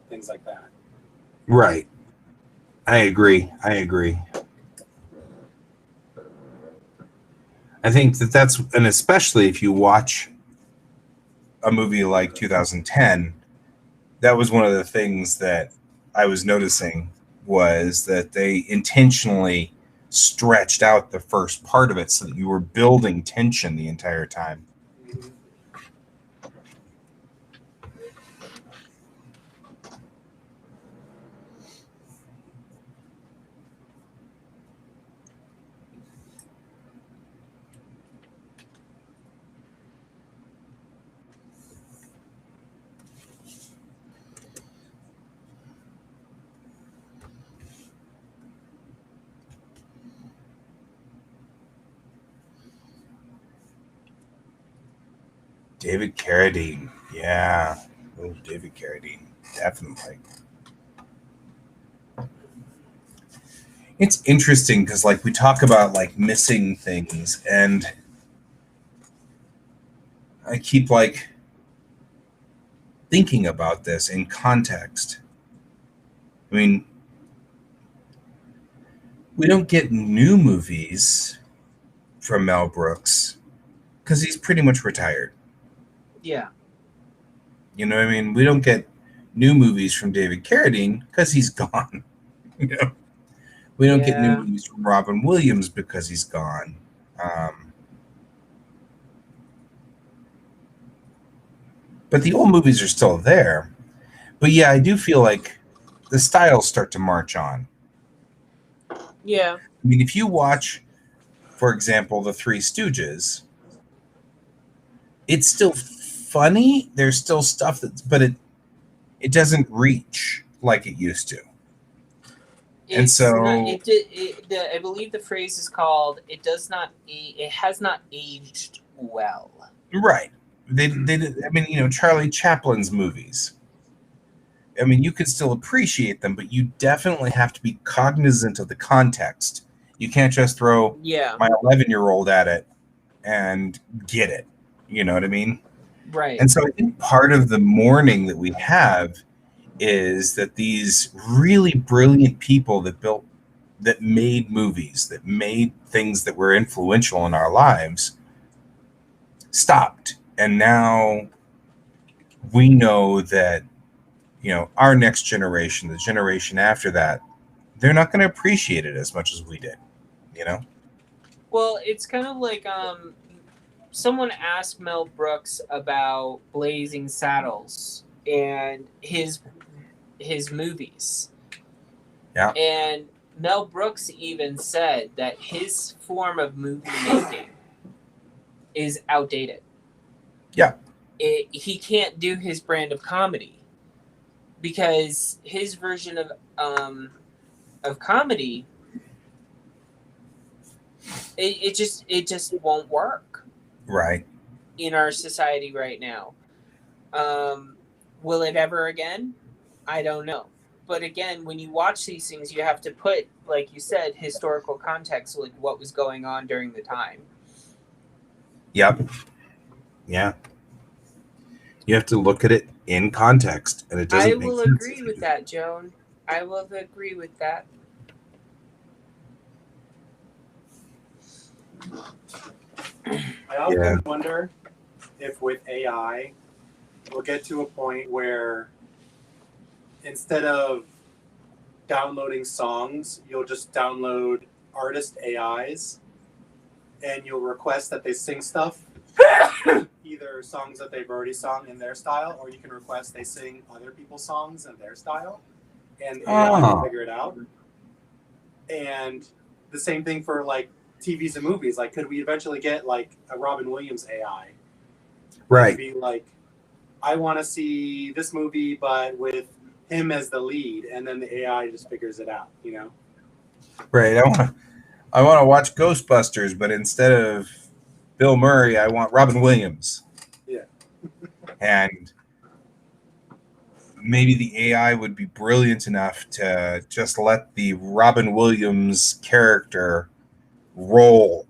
things like that. Right. I agree. I think that's, and especially if you watch a movie like 2010, that was one of the things that I was noticing, was that they intentionally stretched out the first part of it so that you were building tension the entire time. Mhm. David Carradine. Yeah. Oh, David Carradine. Definitely. It's interesting because, like, we talk about like missing things, and I keep like thinking about this in context. I mean, we don't get new movies from Mel Brooks because he's pretty much retired. Yeah. You know what I mean? We don't get new movies from David Carradine because he's gone. You know? We don't get new Yeah. movies from Robin Williams because he's gone. But the old movies are still there. But yeah, I do feel like the styles start to march on. Yeah. I mean, if you watch, for example, The Three Stooges, it's still funny. There's still stuff but it doesn't reach like it used to. And It's so, not, I believe the phrase is called it has not aged well. right. They did, I mean, you know, Charlie Chaplin's movies. I mean, you could still appreciate them, but you definitely have to be cognizant of the context. You can't just throw Yeah. my 11-year-old at it and get it. You know what I mean? Right. And so I think part of the mourning that we have is that these really brilliant people that made movies, that made things that were influential in our lives, stopped. And now we know that, you know, our next generation, the generation after that, they're not going to appreciate it as much as we did, you know? Well, it's kind of like someone asked Mel Brooks about Blazing Saddles and his movies. Yeah. And Mel Brooks even said that his form of movie making is outdated. Yeah. He can't do his brand of comedy because his version of comedy it just won't work Right. in our society right now. Will it ever again? I don't know. But again, when you watch these things, you have to put, like you said, historical context, like what was going on during the time. Yep. Yeah. You have to look at it in context, and it doesn't I make will sense. agree with that, Joan. I will agree with that. I often wonder if with AI, we'll get to a point where instead of downloading songs, you'll just download artist AIs and you'll request that they sing stuff, either songs that they've already sung in their style, or you can request they sing other people's songs in their style, and AI will figure it out. And the same thing for like TVs and movies. Like, could we eventually get like a Robin Williams AI? Right. Be like, I want to see this movie, but with him as the lead, and then the AI just figures it out. You know? Right. I want to watch Ghostbusters, but instead of Bill Murray, I want Robin Williams. Yeah. And maybe the AI would be brilliant enough to just let the Robin Williams character roll,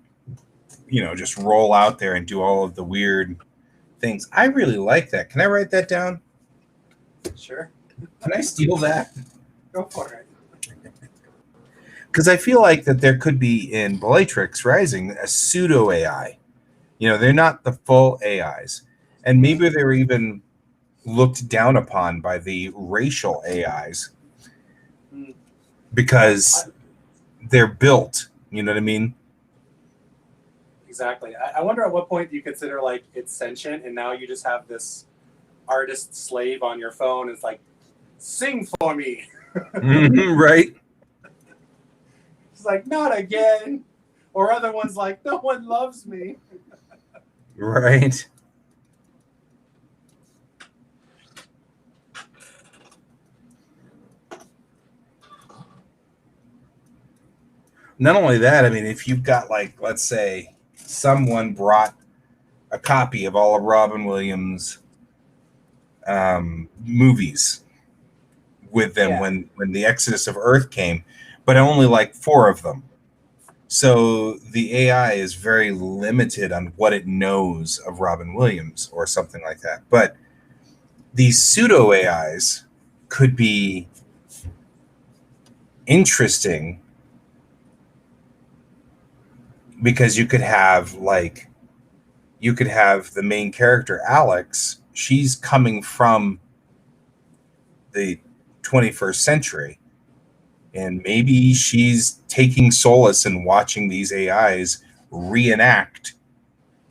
you know, just roll out there and do all of the weird things. I really like that. Can I write that down? Sure. Can I steal that? Go for it. because I feel like that there could be in Bellatrix Rising a pseudo AI. They're not the full AIs, and maybe they're even looked down upon by the racial AIs because they're built. You know what I mean? Exactly. I wonder at what point do you consider like it's sentient, and now you just have this artist slave on your phone. It's like, sing for me. Right. It's like, not again. Or other ones like, no one loves me. Right. Not only that, I mean, if you've got, like, let's say someone brought a copy of all of Robin Williams' movies with them when the Exodus of Earth came, but only like 4 of them. So the AI is very limited on what it knows of Robin Williams or something like that. But these pseudo AIs could be interesting because you could have the main character, Alex. She's coming from the 21st century, and maybe she's taking solace in watching these AIs reenact.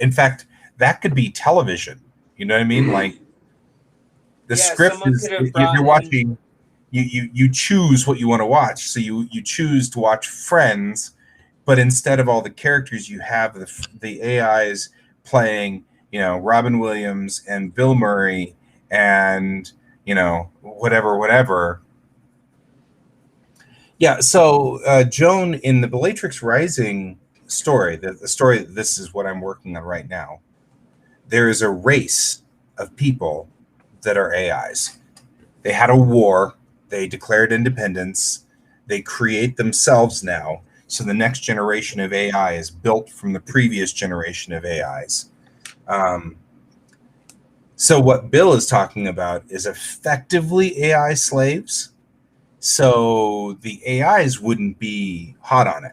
In fact, that could be television. You know what I mean? Like the script is, if you're watching, you choose what you want to watch. So you choose to watch Friends, but instead of all the characters, you have the AIs playing, Robin Williams and Bill Murray and, whatever. Yeah, so Joan, in the Bellatrix Rising story, the story, this is what I'm working on right now, there is a race of people that are AIs. They had a war, they declared independence, they create themselves now, so the next generation of AI is built from the previous generation of AIs. So what Bill is talking about is effectively AI slaves. So the AIs wouldn't be hot on it.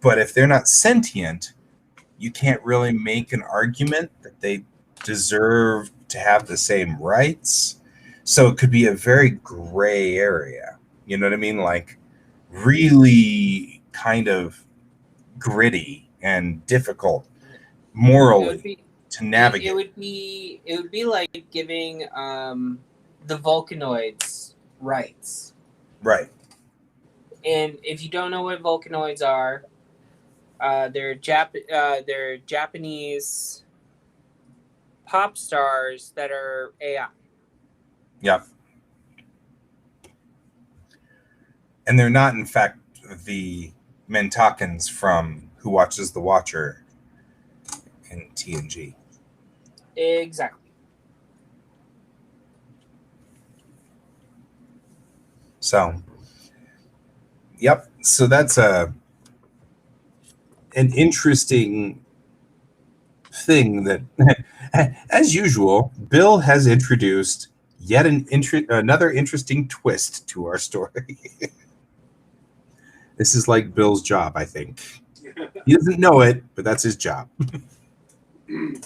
But if they're not sentient, you can't really make an argument that they deserve to have the same rights. So it could be a very gray area. You know what I mean? Like really kind of gritty and difficult morally to navigate. It would be like giving the Vulcanoids rights. Right. And if you don't know what Vulcanoids are, they're Japanese pop stars that are AI. Yeah. And they're not, in fact, the Mentakans from Who Watches the Watcher in TNG. Exactly. So, yep. So that's an interesting thing that, as usual, Bill has introduced yet another interesting twist to our story. This is like Bill's job, I think. He doesn't know it, but that's his job. I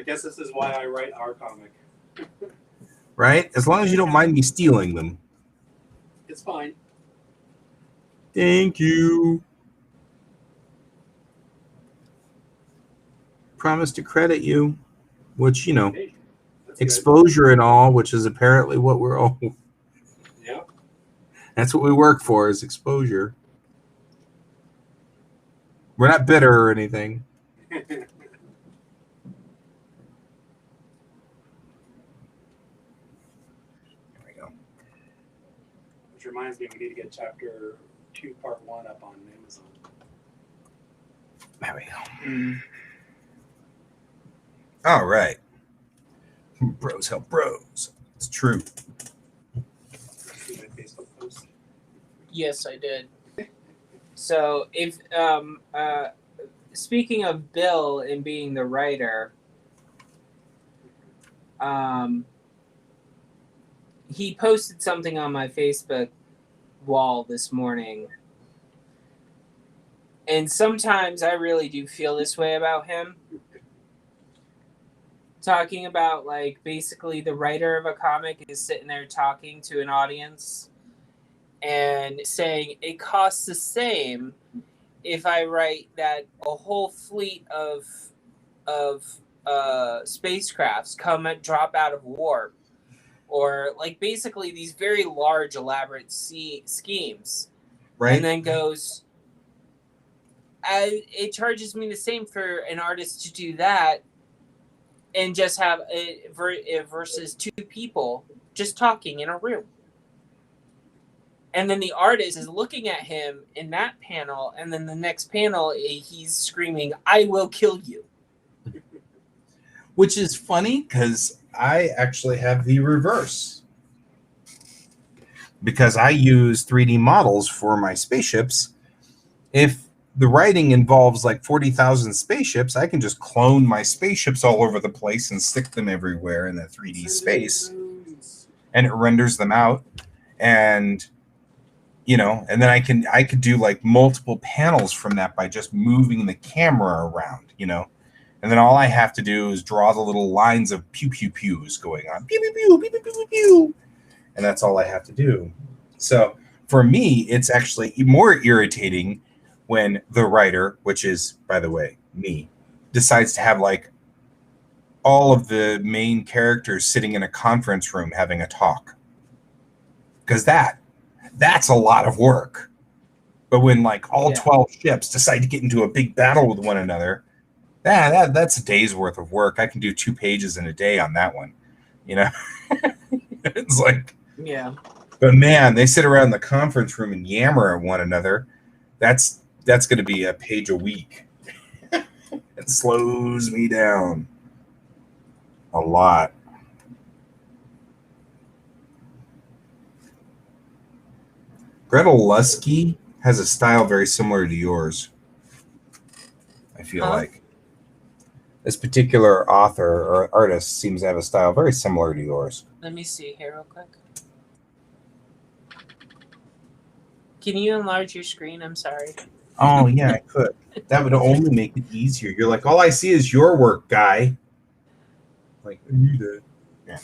guess this is why I write our comic. Right? As long as you don't mind me stealing them. It's fine. Thank you. Promise to credit you, which, Hey, that's exposure good. and all, which is apparently what we're all. Yeah. That's what we work for, is exposure. We're not bitter or anything. There we go. Which reminds me, we need to get chapter 2, part 1 up on Amazon. There we go. All right. Bros help bros. It's true. See my Facebook post. Yes, I did. So if speaking of Bill and being the writer, he posted something on my Facebook wall this morning And sometimes I really do feel this way about him. Talking about, like, basically the writer of a comic is sitting there talking to an audience and saying it costs the same if I write that a whole fleet of spacecrafts drop out of warp, or like basically these very large elaborate schemes, Right. and then goes, it charges me the same for an artist to do that and just have it versus two people just talking in a room. And then the artist is looking at him in that panel, and then the next panel, he's screaming, "I will kill you." Which is funny because I actually have the reverse. Because I use 3D models for my spaceships. If the writing involves like 40,000 spaceships, I can just clone my spaceships all over the place and stick them everywhere in the 3D space. And it renders them out. And and then I could do like multiple panels from that by just moving the camera around, And then all I have to do is draw the little lines of pew pew pews going on. Pew pew pew pew pew pew pew. And that's all I have to do. So for me, it's actually more irritating when the writer, which is, by the way, me, decides to have like all of the main characters sitting in a conference room having a talk. Because that's a lot of work. But when like all 12 ships decide to get into a big battle with one another, that's a day's worth of work. I can do 2 pages in a day on that one. It's like, yeah. But man, they sit around the conference room and yammer at one another. That's going to be a page a week. It slows me down a lot. Gretel Lusky has a style very similar to yours. I feel like this particular author or artist seems to have a style very similar to yours. Let me see here real quick. Can you enlarge your screen? I'm sorry. Oh, yeah, I could. That would only make it easier. You're like, all I see is your work, guy. Like, you did. Yeah.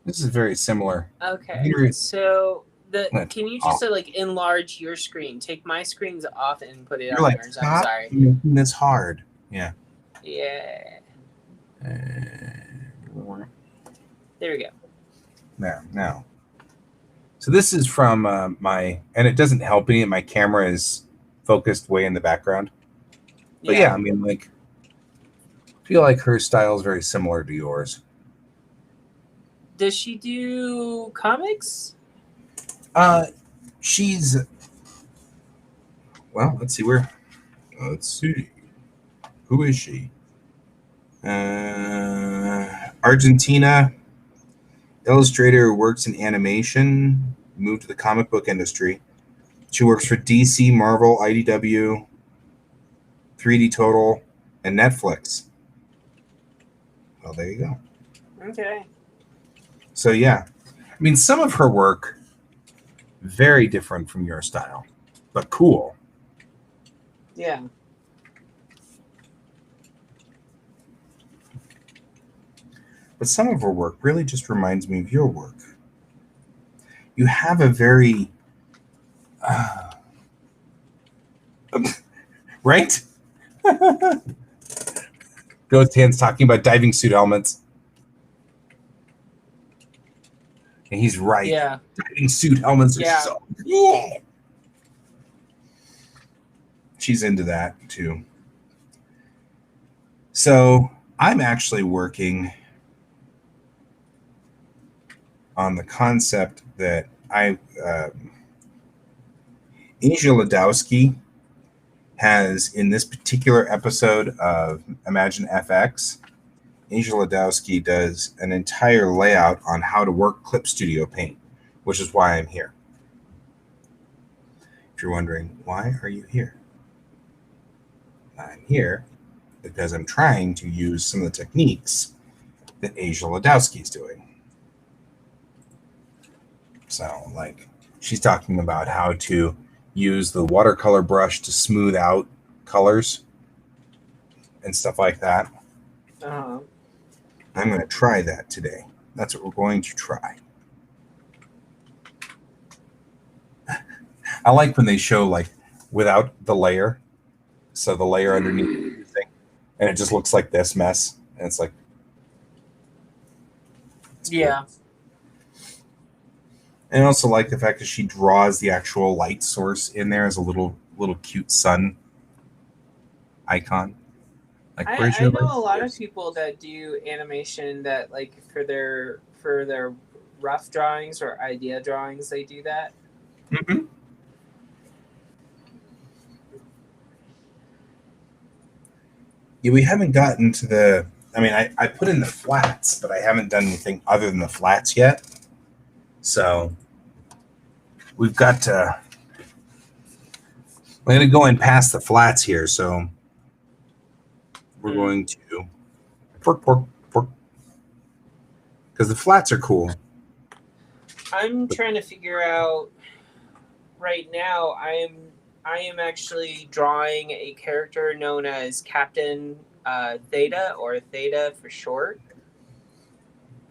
This is very similar. Okay. So can you just like enlarge your screen? Take my screens off and put it on yours. I'm sorry. Making this hard. Yeah. Yeah. There we go. Now. So this is from and it doesn't help any. My camera is focused way in the background. But yeah, I mean, like, I feel like her style is very similar to yours. Does she do comics? She's let's see. Who is she? Argentina illustrator who works in animation, moved to the comic book industry. She works for DC, Marvel, IDW, 3D Total, and Netflix. Well, there you go. Okay. So yeah, I mean, some of her work very different from your style, but cool. Yeah. But some of her work really just reminds me of your work. You have a very right? Ghost Hands talking about diving suit helmets. And he's right. Yeah. Diving suit helmets are so cool. She's into that too. So I'm actually working on the concept that Asia Ladowski has in this particular episode of Imagine FX. Asia Ladowski does an entire layout on how to work Clip Studio Paint, which is why I'm here. If you're wondering, why are you here? I'm here because I'm trying to use some of the techniques that Asia Ladowski is doing. So, like, she's talking about how to use the watercolor brush to smooth out colors and stuff like that. Uh-huh. I'm going to try that today. That's what we're going to try. I like when they show like without the layer. So the layer underneath everything, and it just looks like this mess. And it's like, it's Yeah. cool. And I also like the fact that she draws the actual light source in there as a little cute sun icon. Like, where's I your know light a lot of source? people that do animation that like for their rough drawings or idea drawings they do that. Mhm. Yeah, we haven't gotten to the. I mean, I put in the flats, but I haven't done anything other than the flats yet. So we've got to. We're going to go in past the flats here, so we're going to fork, because the flats are cool. I'm trying to figure out right now. I am actually drawing a character known as Captain Theta, or Theta for short.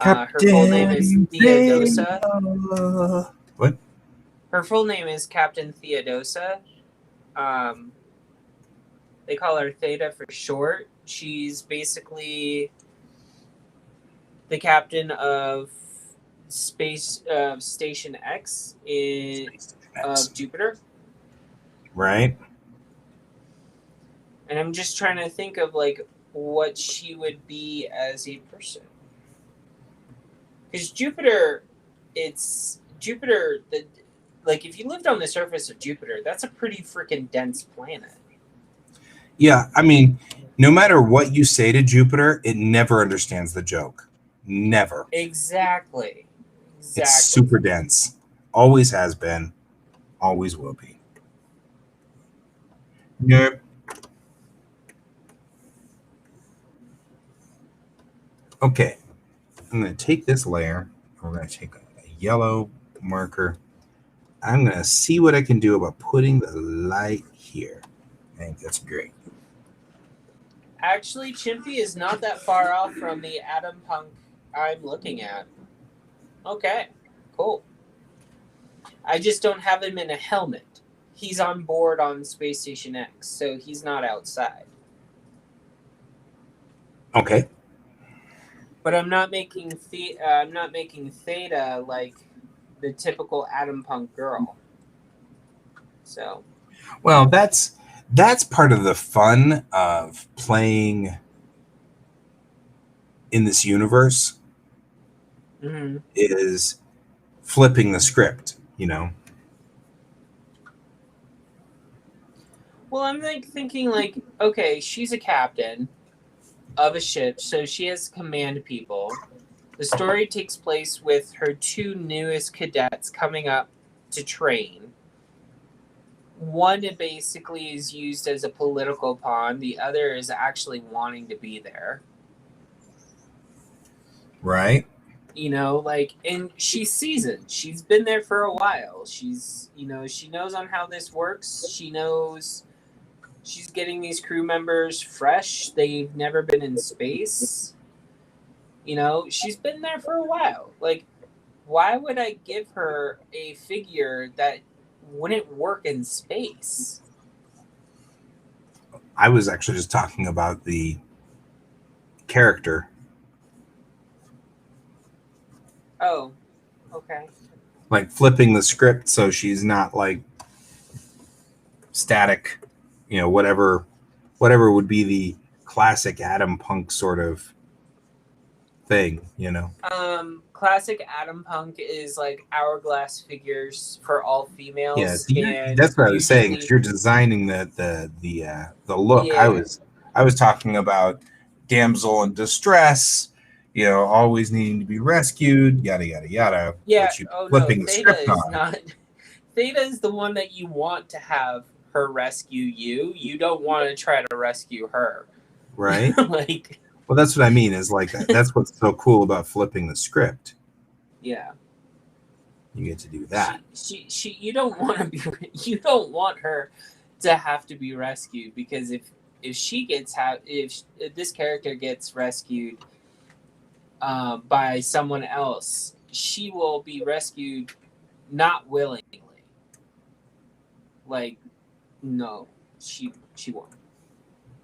Her full name is Theodosa. What? Her full name is Captain Theodosa. They call her Theta for short. She's basically the captain of Station X of Jupiter. Right. And I'm just trying to think of like what she would be as a person. Because Jupiter, like if you lived on the surface of Jupiter, that's a pretty freaking dense planet. Yeah, I mean, no matter what you say to Jupiter, it never understands the joke. Never. Exactly. It's super dense. Always has been. Always will be. Nope. Okay. I'm going to take this layer. We're going to take a yellow marker. I'm going to see what I can do about putting the light here. I think that's great. Actually, Chimpy is not that far off from the Atom Punk I'm looking at. Okay, cool. I just don't have him in a helmet. He's on board on Space Station X, so he's not outside. Okay. But I'm not making Theta like the typical Atom Punk girl. So. Well, that's part of the fun of playing in this universe. Mm-hmm. Is flipping the script, you know. Well, I'm like thinking like, okay, she's a captain of a ship, so she has to command people. The story takes place with her two newest cadets coming up to train. One basically is used as a political pawn. The other is actually wanting to be there. Right. You know, like, and she's seasoned. She's been there for a while. She's, you know, she knows on how this works. She knows she's getting these crew members fresh. They've never been in space. You know, she's been there for a while. Like, why would I give her a figure that wouldn't work in space? I was actually just talking about the character. Oh, okay. Like flipping the script so she's not like static, you know, whatever would be the classic Atom Punk sort of thing, you know. Classic Atom Punk is like hourglass figures for all females. Yeah, that's what I was saying. You're designing the look. Yeah. I was talking about damsel in distress, you know, always needing to be rescued, yada yada yada. Yeah. Flipping the script on. Theta is the one that you want to have her rescue you. You don't want to try to rescue her. Right. Like. Well, that's what I mean. Is like that's what's so cool about flipping the script. Yeah. You get to do that. She you don't want to be you don't want her to have to be rescued, because if she gets if this character gets rescued by someone else, she will be rescued not willingly. Like, no, she won't.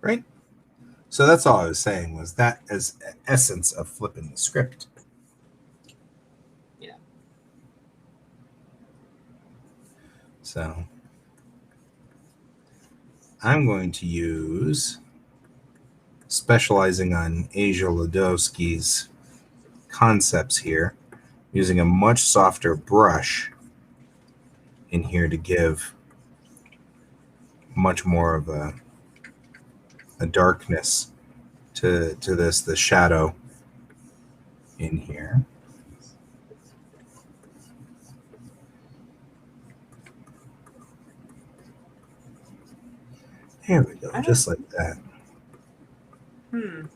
Right? So that's all I was saying, was that as essence of flipping the script. Yeah. So I'm going to use, specializing on Asia Ladowski's concepts here, using a much softer brush in here to give much more of a darkness to this, the shadow in here. There we go, just like that. You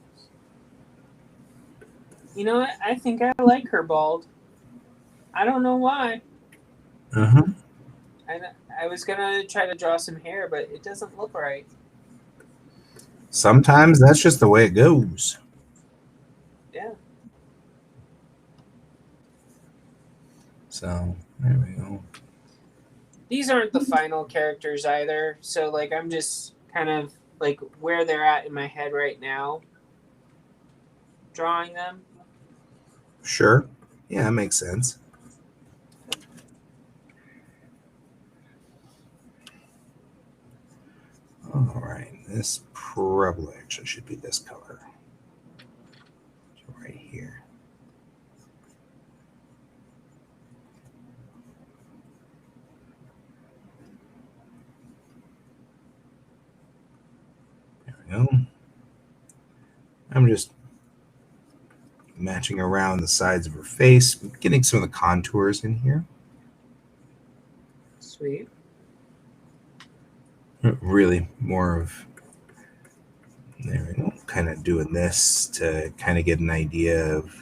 know what? I think I like her bald. I don't know why. Uh-huh. I was gonna try to draw some hair, but it doesn't look right. Sometimes that's just the way it goes. Yeah. So there we go. These aren't the final characters either, so like I'm just kind of like where they're at in my head right now, drawing them. Sure. Yeah, that makes sense. All right, this probably actually should be this color. So right here. There we go. I'm just matching around the sides of her face, getting some of the contours in here. Sweet. Really more of, there we go, kind of doing this to kind of get an idea of,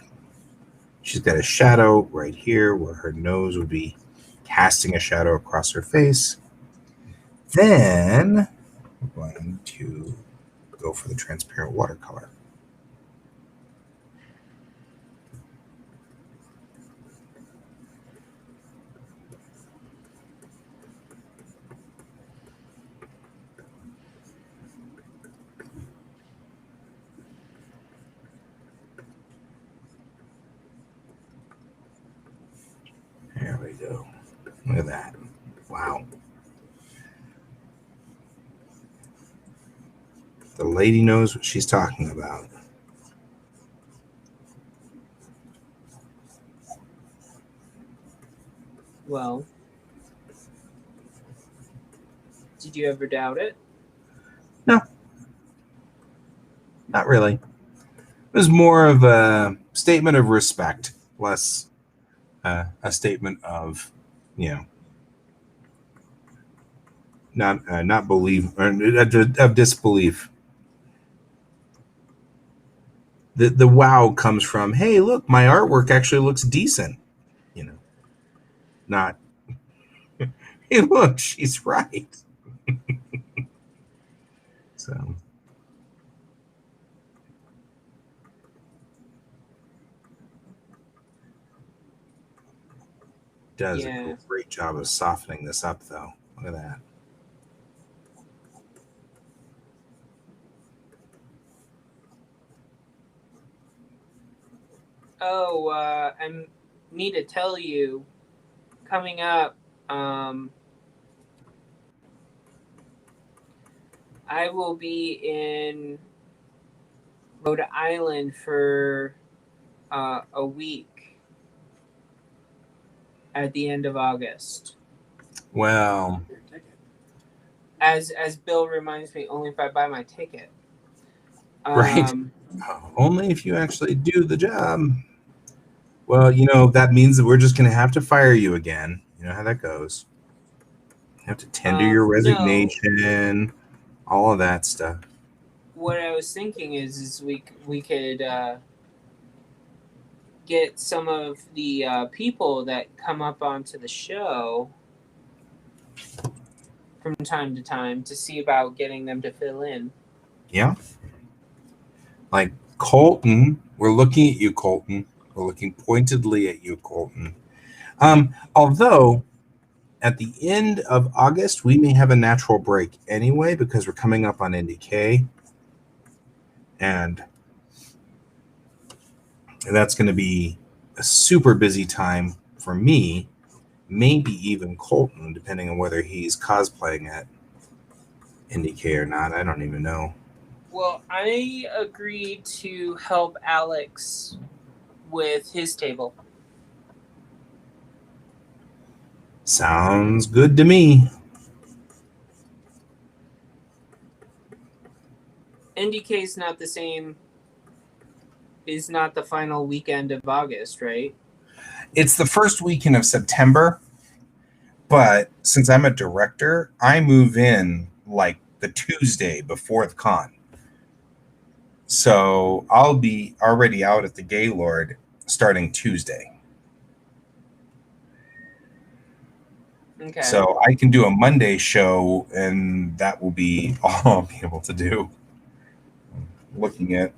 she's got a shadow right here where her nose would be casting a shadow across her face. Then we're going to go for the transparent watercolor. There we go. Look at that. Wow. The lady knows what she's talking about. Well, did you ever doubt it? No. Not really. It was more of a statement of respect, less a statement of, not belief, or of disbelief. The wow comes from, hey, look, my artwork actually looks decent. Not, hey, look, she's right. So. Does a great job of softening this up, though. Look at that. Oh, I need to tell you, coming up, I will be in Rhode Island for a week at the end of August. Well, as Bill reminds me, only if I buy my ticket. Right. Only if you actually do the job. Well, that means that we're just going to have to fire you again. You know how that goes. You have to tender your resignation, no. All of that stuff. What I was thinking is we could get some of the people that come up onto the show from time to time to see about getting them to fill in. Yeah. Like Colton, we're looking at you, Colton. We're looking pointedly at you, Colton. Although at the end of August, we may have a natural break anyway because we're coming up on NDK. And that's going to be a super busy time for me, maybe even Colton, depending on whether he's cosplaying at NDK or not. I don't even know. Well, I agreed to help Alex with his table. Sounds good to me. NDK is not the same. Is not the final weekend of August, right? It's the first weekend of September, but since I'm a director, I move in like the Tuesday before the con. So I'll be already out at the Gaylord starting Tuesday. Okay. So I can do a Monday show, and that will be all I'll be able to do. Looking at,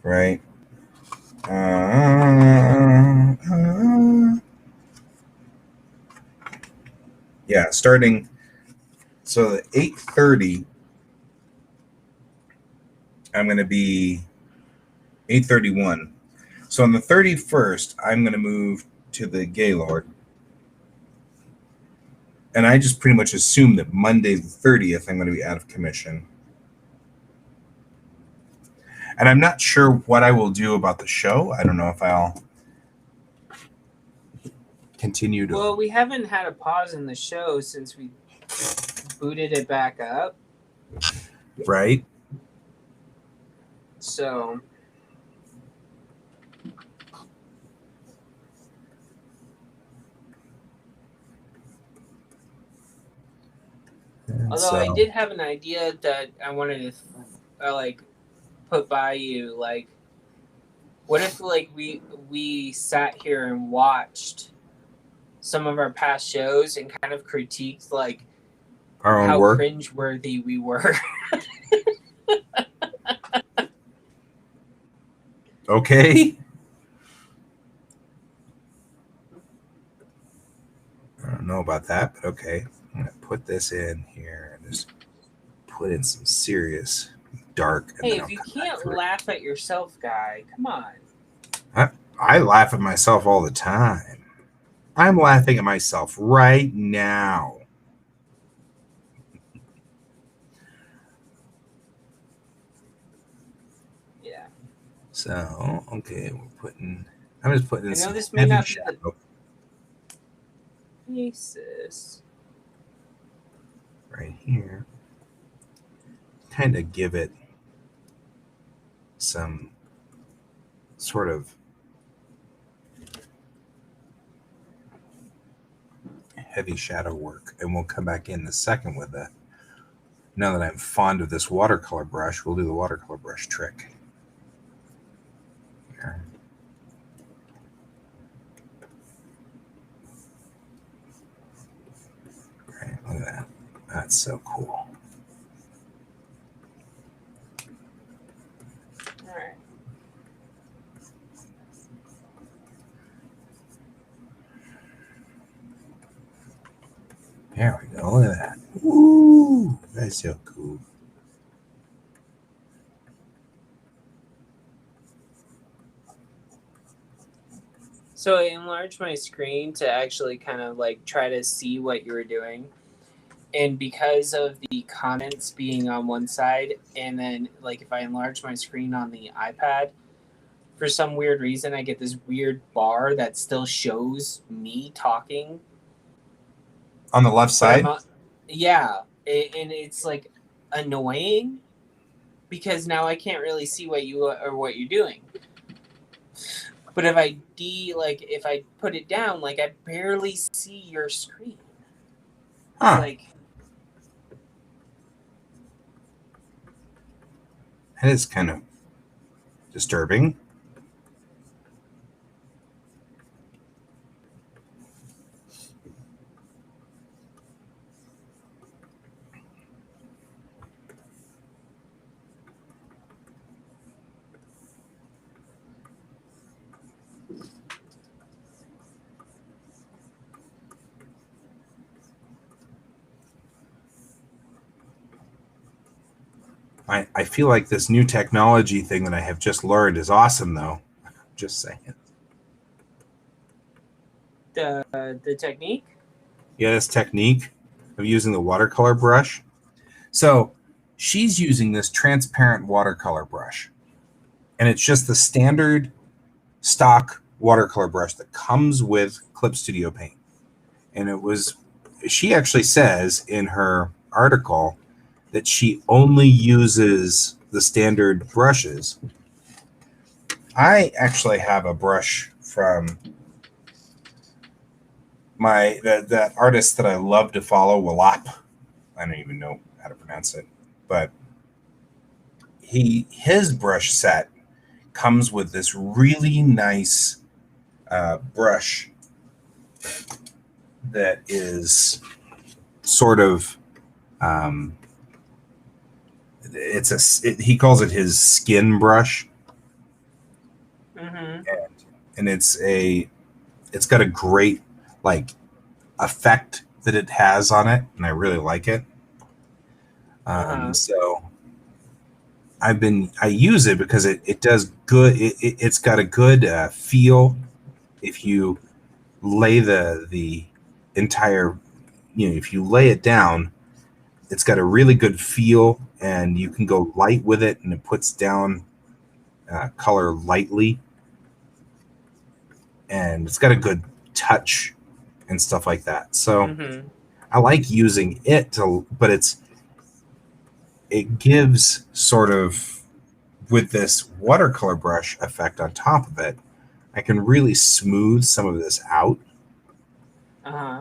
right? Yeah, starting. So at 8:30, I'm going to be 8:31. So on the 31st, I'm going to move to the Gaylord. And I just pretty much assume that Monday the 30th, I'm going to be out of commission. And I'm not sure what I will do about the show. I don't know if I'll continue to. Well, we haven't had a pause in the show since we booted it back up. Right. So. Although I did have an idea that I wanted to like put by you, like, what if like we sat here and watched some of our past shows and kind of critiqued like our own how work. cringeworthy we were. Okay. I don't know about that, but okay. I'm going to put this in here and just put in some serious dark. And Hey, if you can't laugh at yourself, guy, come on. I laugh at myself all the time. I'm laughing at myself right now. Yeah. So, okay, I'm just putting in I know some this may heavy not shadow. be Jesus. Right here. Kind of give it some sort of heavy shadow work, and we'll come back in a second with that. Now that I'm fond of this watercolor brush, we'll do the watercolor brush trick. Here. Right, look at that. That's so cool. All right. There we go. Look at that. Ooh, that's so cool. So I enlarged my screen to actually kind of like try to see what you were doing. And because of the comments being on one side, and then like if I enlarge my screen on the iPad, for some weird reason I get this weird bar that still shows me talking. On the left side? Yeah. And it's like annoying because now I can't really see what you're doing. But if if I put it down, like I barely see your screen. Huh. Like that is kind of disturbing. I feel like this new technology thing that I have just learned is awesome, though. Just saying. The technique? Yeah, this technique of using the watercolor brush. So she's using this transparent watercolor brush. And it's just the standard stock watercolor brush that comes with Clip Studio Paint. And she actually says in her article that she only uses the standard brushes. I actually have a brush from that artist that I love to follow, Walap. I don't even know how to pronounce it, but his brush set comes with this really nice brush that is sort of he calls it his skin brush. Mm-hmm. And it's got a great like effect that it has on it, and I really like it. So I use it because it does good. It's got a good feel if you lay the entire, if you lay it down, it's got a really good feel, and you can go light with it, and it puts down color lightly, and it's got a good touch and stuff like that. So I like using it but it gives sort of, with this watercolor brush effect on top of it, I can really smooth some of this out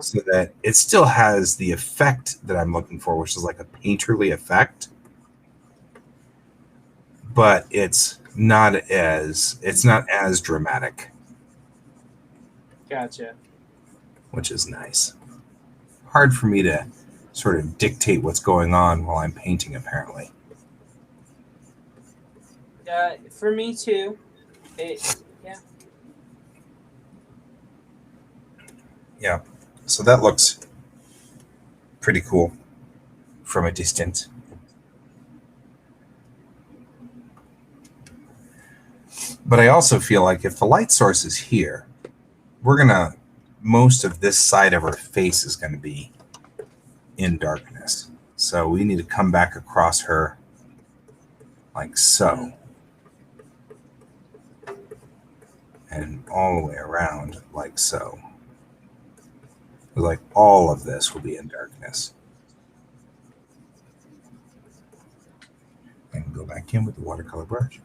so that it still has the effect that I'm looking for, which is like a painterly effect, but it's not as dramatic. Gotcha. Which is nice. Hard for me to sort of dictate what's going on while I'm painting, apparently. For me too. Yeah. So that looks pretty cool from a distance. But I also feel like if the light source is here, most of this side of her face is going to be in darkness. So we need to come back across her like so. And all the way around like so. Like all of this will be in darkness. And go back in with the watercolor brush.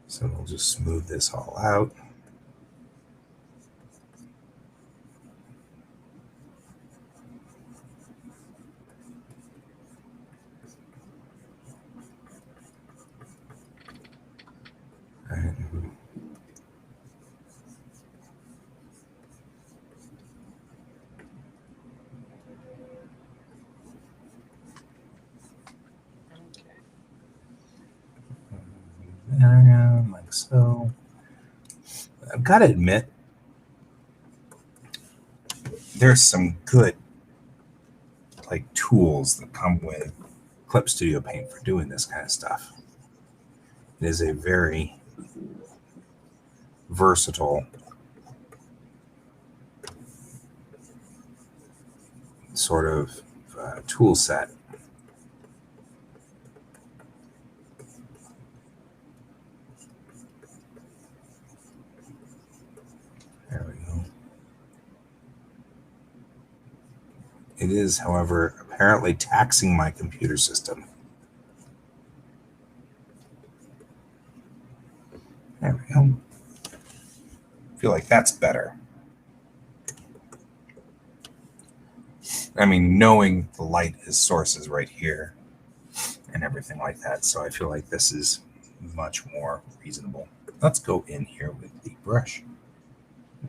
So we'll just smooth this all out. Like so. I've got to admit, there's some good like tools that come with Clip Studio Paint for doing this kind of stuff. It is a very versatile sort of tool set. There we go. It is, however, apparently taxing my computer system. There we go. I feel like that's better. I mean, knowing the light is sources right here and everything like that. So I feel like this is much more reasonable. Let's go in here with the brush.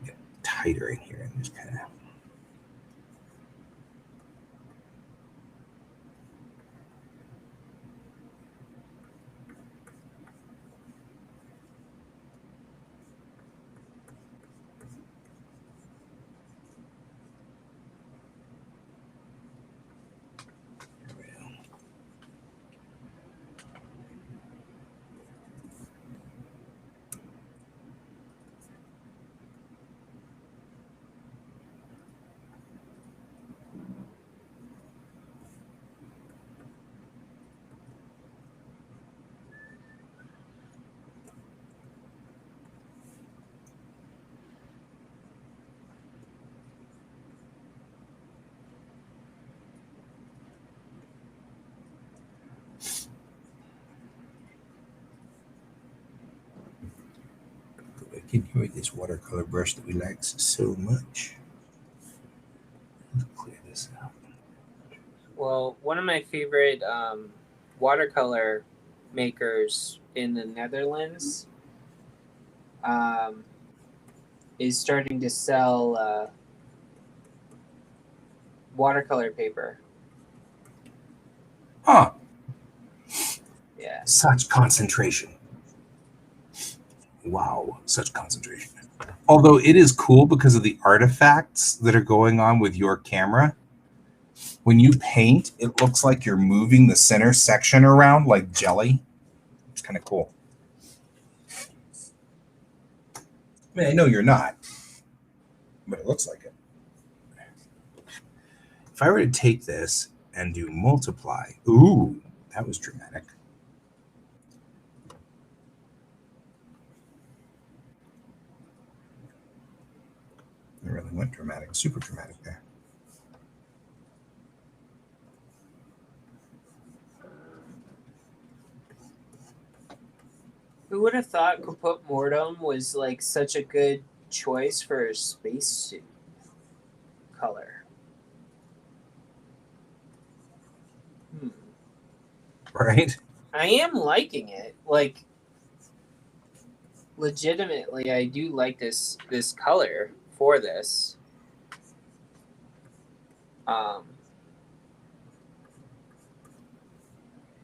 Get tighter in here and just kind of. In here with this watercolor brush that we like so much. Let's clear this out. Well, one of my favorite watercolor makers in the Netherlands is starting to sell watercolor paper. Huh. Yeah. Such concentration. Wow, such concentration. Although it is cool because of the artifacts that are going on with your camera. When you paint, it looks like you're moving the center section around like jelly. It's kind of cool. I mean, I know you're not, but it looks like it. If I were to take this and do multiply, ooh, that was dramatic. It really went dramatic, super dramatic there. Who would have thought Kaput Mortem was like such a good choice for a spacesuit color? Right? I am liking it. Like, legitimately, I do like this color for this.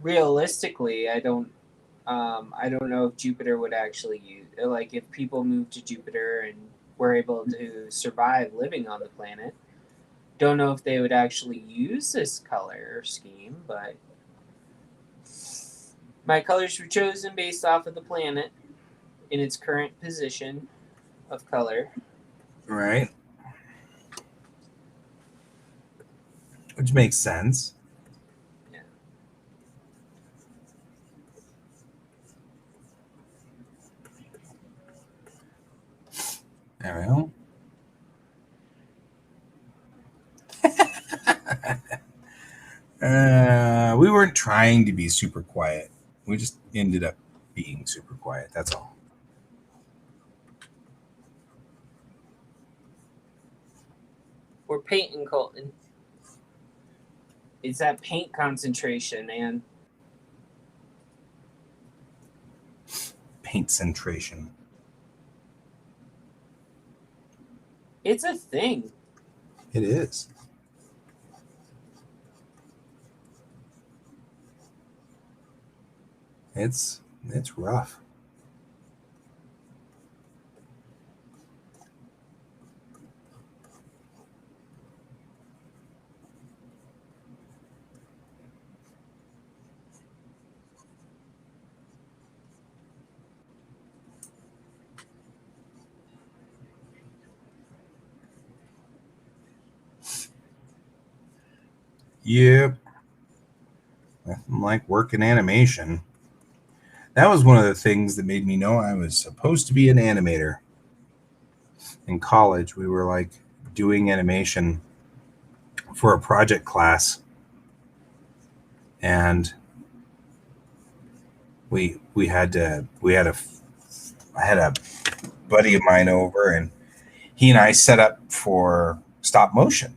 Realistically, I don't know if Jupiter would actually use, like, if people moved to Jupiter and were able to survive living on the planet. Don't know if they would actually use this color scheme, but my colors were chosen based off of the planet in its current position of color. Right. Which makes sense. Yeah. There we go. We weren't trying to be super quiet. We just ended up being super quiet. That's all. We're painting, Colton. It's that paint concentration, man. Paint centration. It's a thing. It is. It's rough. Yep. Nothing like working animation. That was one of the things that made me know I was supposed to be an animator. In college, we were like doing animation for a project class, and we had a I had a buddy of mine over, and he and I set up for stop motion.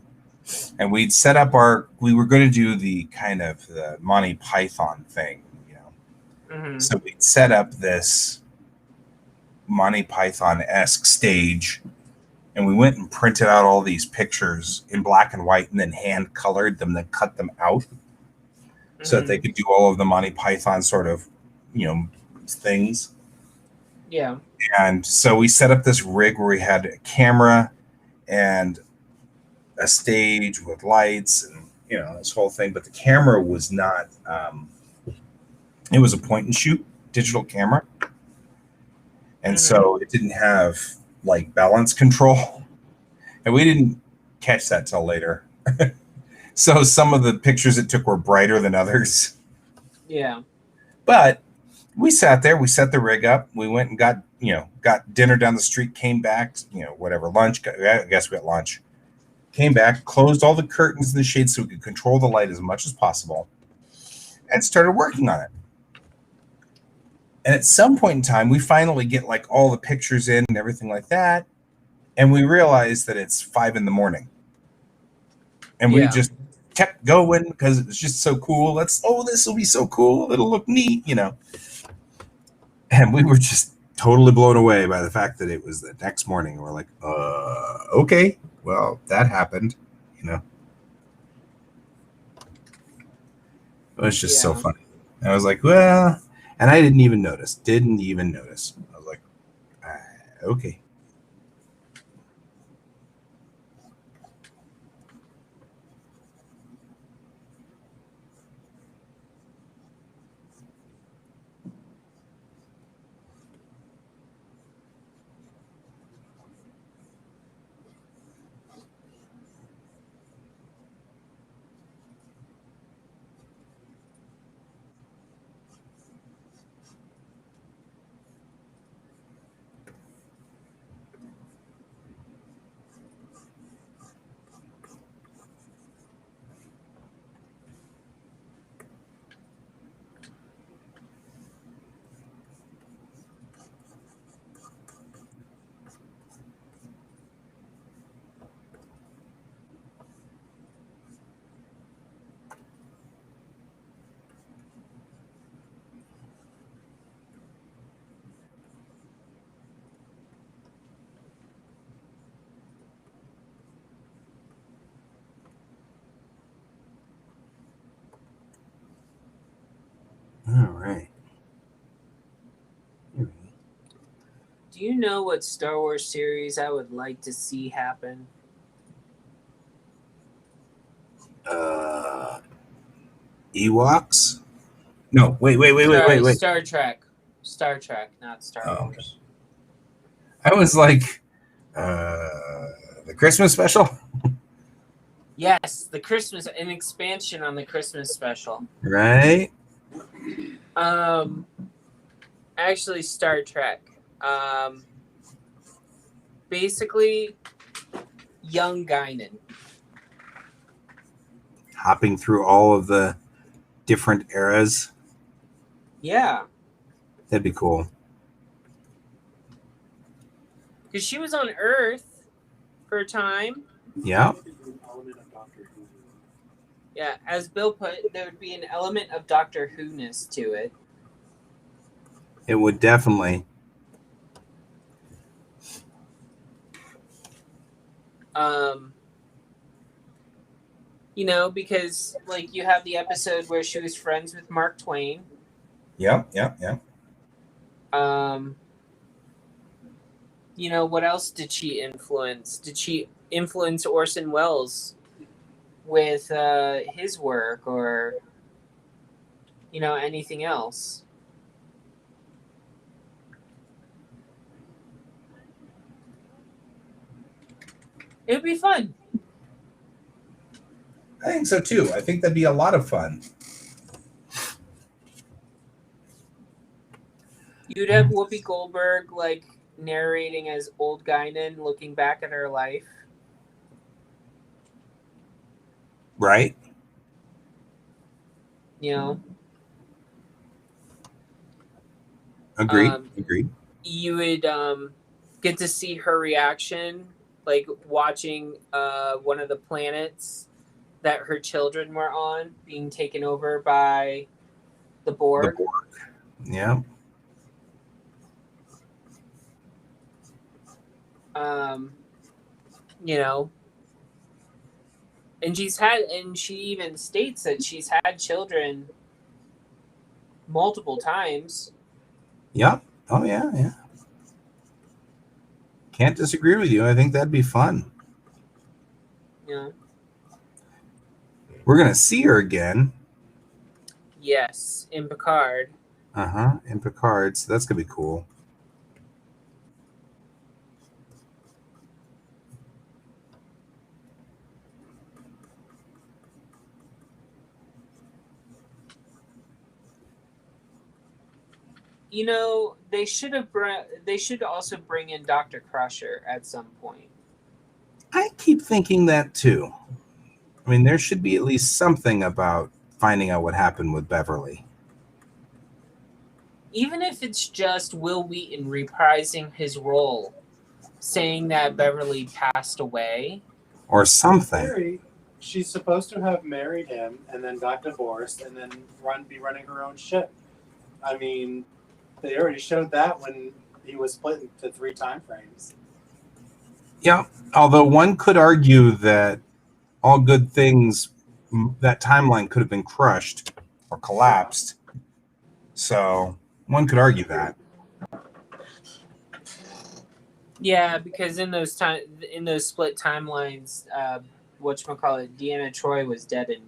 And we were going to do the kind of the Monty Python thing, you know. Mm-hmm. So we'd set up this Monty Python-esque stage, and we went and printed out all these pictures in black and white and then hand colored them, then cut them out so that they could do all of the Monty Python sort of, you know, things. Yeah. And so we set up this rig where we had a camera and a stage with lights and, you know, this whole thing. But the camera was not, it was a point and shoot digital camera. And so it didn't have like balance control. And we didn't catch that till later. So some of the pictures it took were brighter than others. Yeah. But we sat there, we set the rig up, we went and got dinner down the street, came back, whatever, lunch, I guess we got lunch. Came back, closed all the curtains and the shades so we could control the light as much as possible, and started working on it. And at some point in time, we finally get like all the pictures in and everything like that. And we realize that it's 5 a.m. And we just kept going because it was just so cool. This will be so cool. It'll look neat, And we were just totally blown away by the fact that it was the next morning. We're like, okay, well, that happened, It was just so funny. And I was like, well, and I didn't even notice. I was like, okay. All right. Do you know what Star Wars series I would like to see happen? Ewoks? No, wait. Star Trek. Star Trek, not Star Wars. I was like, the Christmas special? Yes, an expansion on the Christmas special. Right? Actually, Star Trek. Basically, young Guinan. Hopping through all of the different eras. Yeah. That'd be cool. Because she was on Earth for a time. Yeah. Yeah, as Bill put, there would be an element of Doctor Who-ness to it. It would definitely. Because like you have the episode where she was friends with Mark Twain. Yeah. What else did she influence? Did she influence Orson Welles with his work or anything else? It would be fun. I think so too. I think that'd be a lot of fun. You'd have Whoopi Goldberg like narrating as old Guinan, looking back at her life. Right? You know. Agreed. you would get to see her reaction, like watching one of the planets that her children were on being taken over by the Borg. Yeah. You know, and she even states that she's had children multiple times. Yep. Oh yeah, yeah. Can't disagree with you. I think that'd be fun. Yeah. We're gonna see her again. Yes, in Picard. In Picard. So that's gonna be cool. You know, they should also bring in Dr. Crusher at some point. I keep thinking that too. I mean, there should be at least something about finding out what happened with Beverly. Even if it's just Will Wheaton reprising his role, saying that Beverly passed away. Or something. Theory, she's supposed to have married him and then got divorced and then be running her own ship. I mean, they already showed that when he was split into 3 time frames. Yeah, although one could argue that all good things, that timeline could have been crushed or collapsed. So one could argue that. Yeah, because in those split timelines, whatchamacallit, Deanna Troi was dead and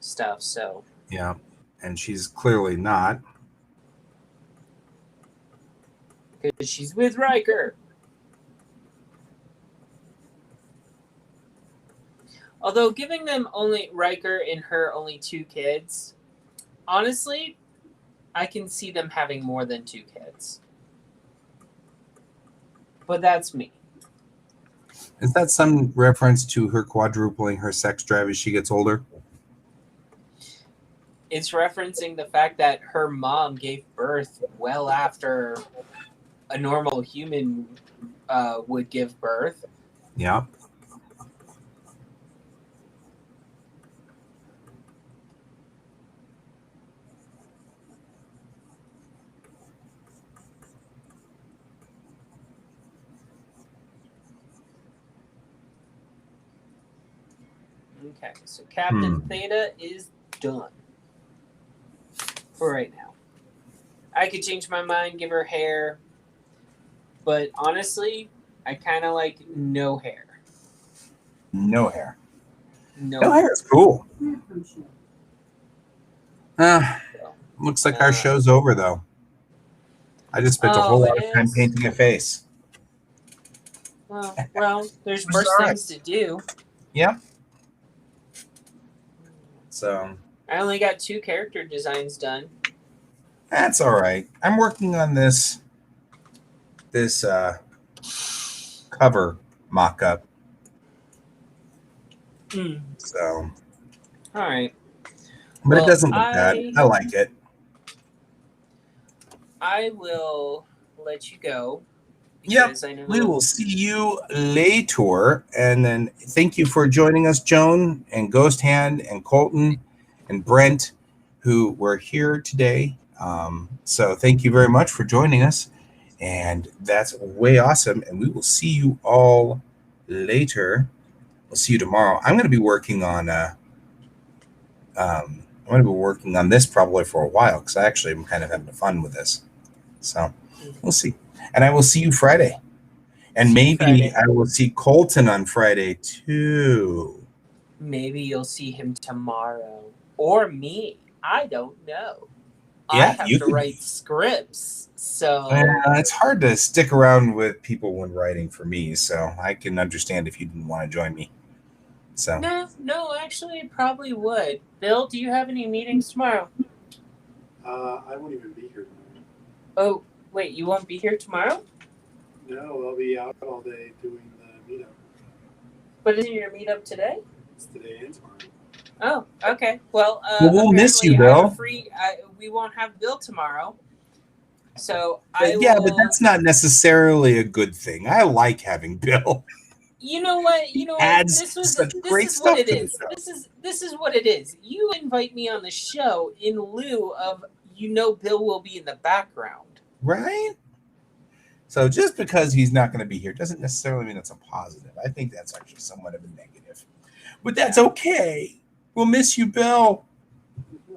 stuff. So yeah, and she's clearly not. Because she's with Riker. Although giving them Riker and her only 2 kids, honestly, I can see them having more than 2 kids. But that's me. Is that some reference to her quadrupling her sex drive as she gets older? It's referencing the fact that her mom gave birth well after a normal human would give birth. Yeah. Okay, so Captain Theta is done for right now. I could change my mind, give her hair, but honestly, I kind of like no hair. No hair. No hair is cool. Looks like our show's over, though. I just spent a whole lot of time painting a face. Well, there's worse things to do. Yeah. So I only got 2 character designs done. That's all right. I'm working on this cover mock-up. So all right. But it doesn't look bad. I like it. I will let you go. Yep. We will see you later. And then thank you for joining us, Joan and Ghost Hand and Colton and Brent, who were here today. So thank you very much for joining us. And that's way awesome. And we will see you all later. We'll see you tomorrow. I'm going to be working on this probably for a while because I actually am kind of having fun with this. So we'll see. And I will see you Friday. And maybe I will see Colton on Friday too. Maybe you'll see him tomorrow. Or me. I don't know. Yeah, I have to write scripts. So it's hard to stick around with people when writing for me. So I can understand if you didn't want to join me. So No, actually it probably would. Bill, do you have any meetings tomorrow? I won't even be here tomorrow. Oh, wait, you won't be here tomorrow? No, I'll be out all day doing the meetup. But isn't your meetup today? It's today and tomorrow. Oh, okay. Well, we'll miss you, Bill. We won't have Bill tomorrow. So Yeah, but that's not necessarily a good thing. I like having Bill. You know what? You know what? Adds This such great is what stuff it to the is. show. This is what it is. You invite me on the show in lieu of Bill will be in the background. Right? So just because he's not going to be here doesn't necessarily mean it's a positive. I think that's actually somewhat of a negative. But that's okay. We'll miss you, Bill.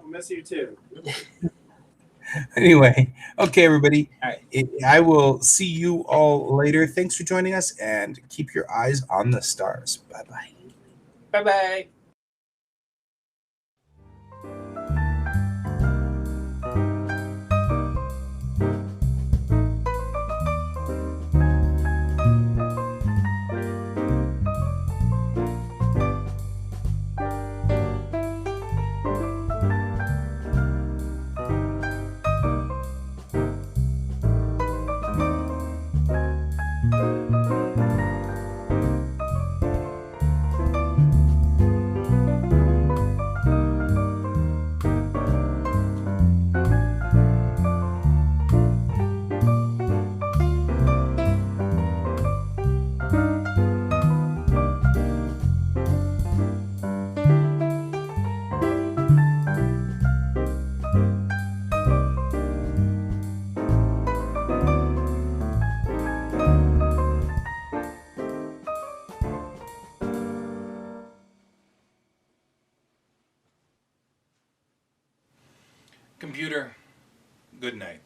I'll miss you too. Anyway, okay, everybody. All right. I will see you all later. Thanks for joining us, and keep your eyes on the stars. Bye-bye. Bye-bye. Computer, good night.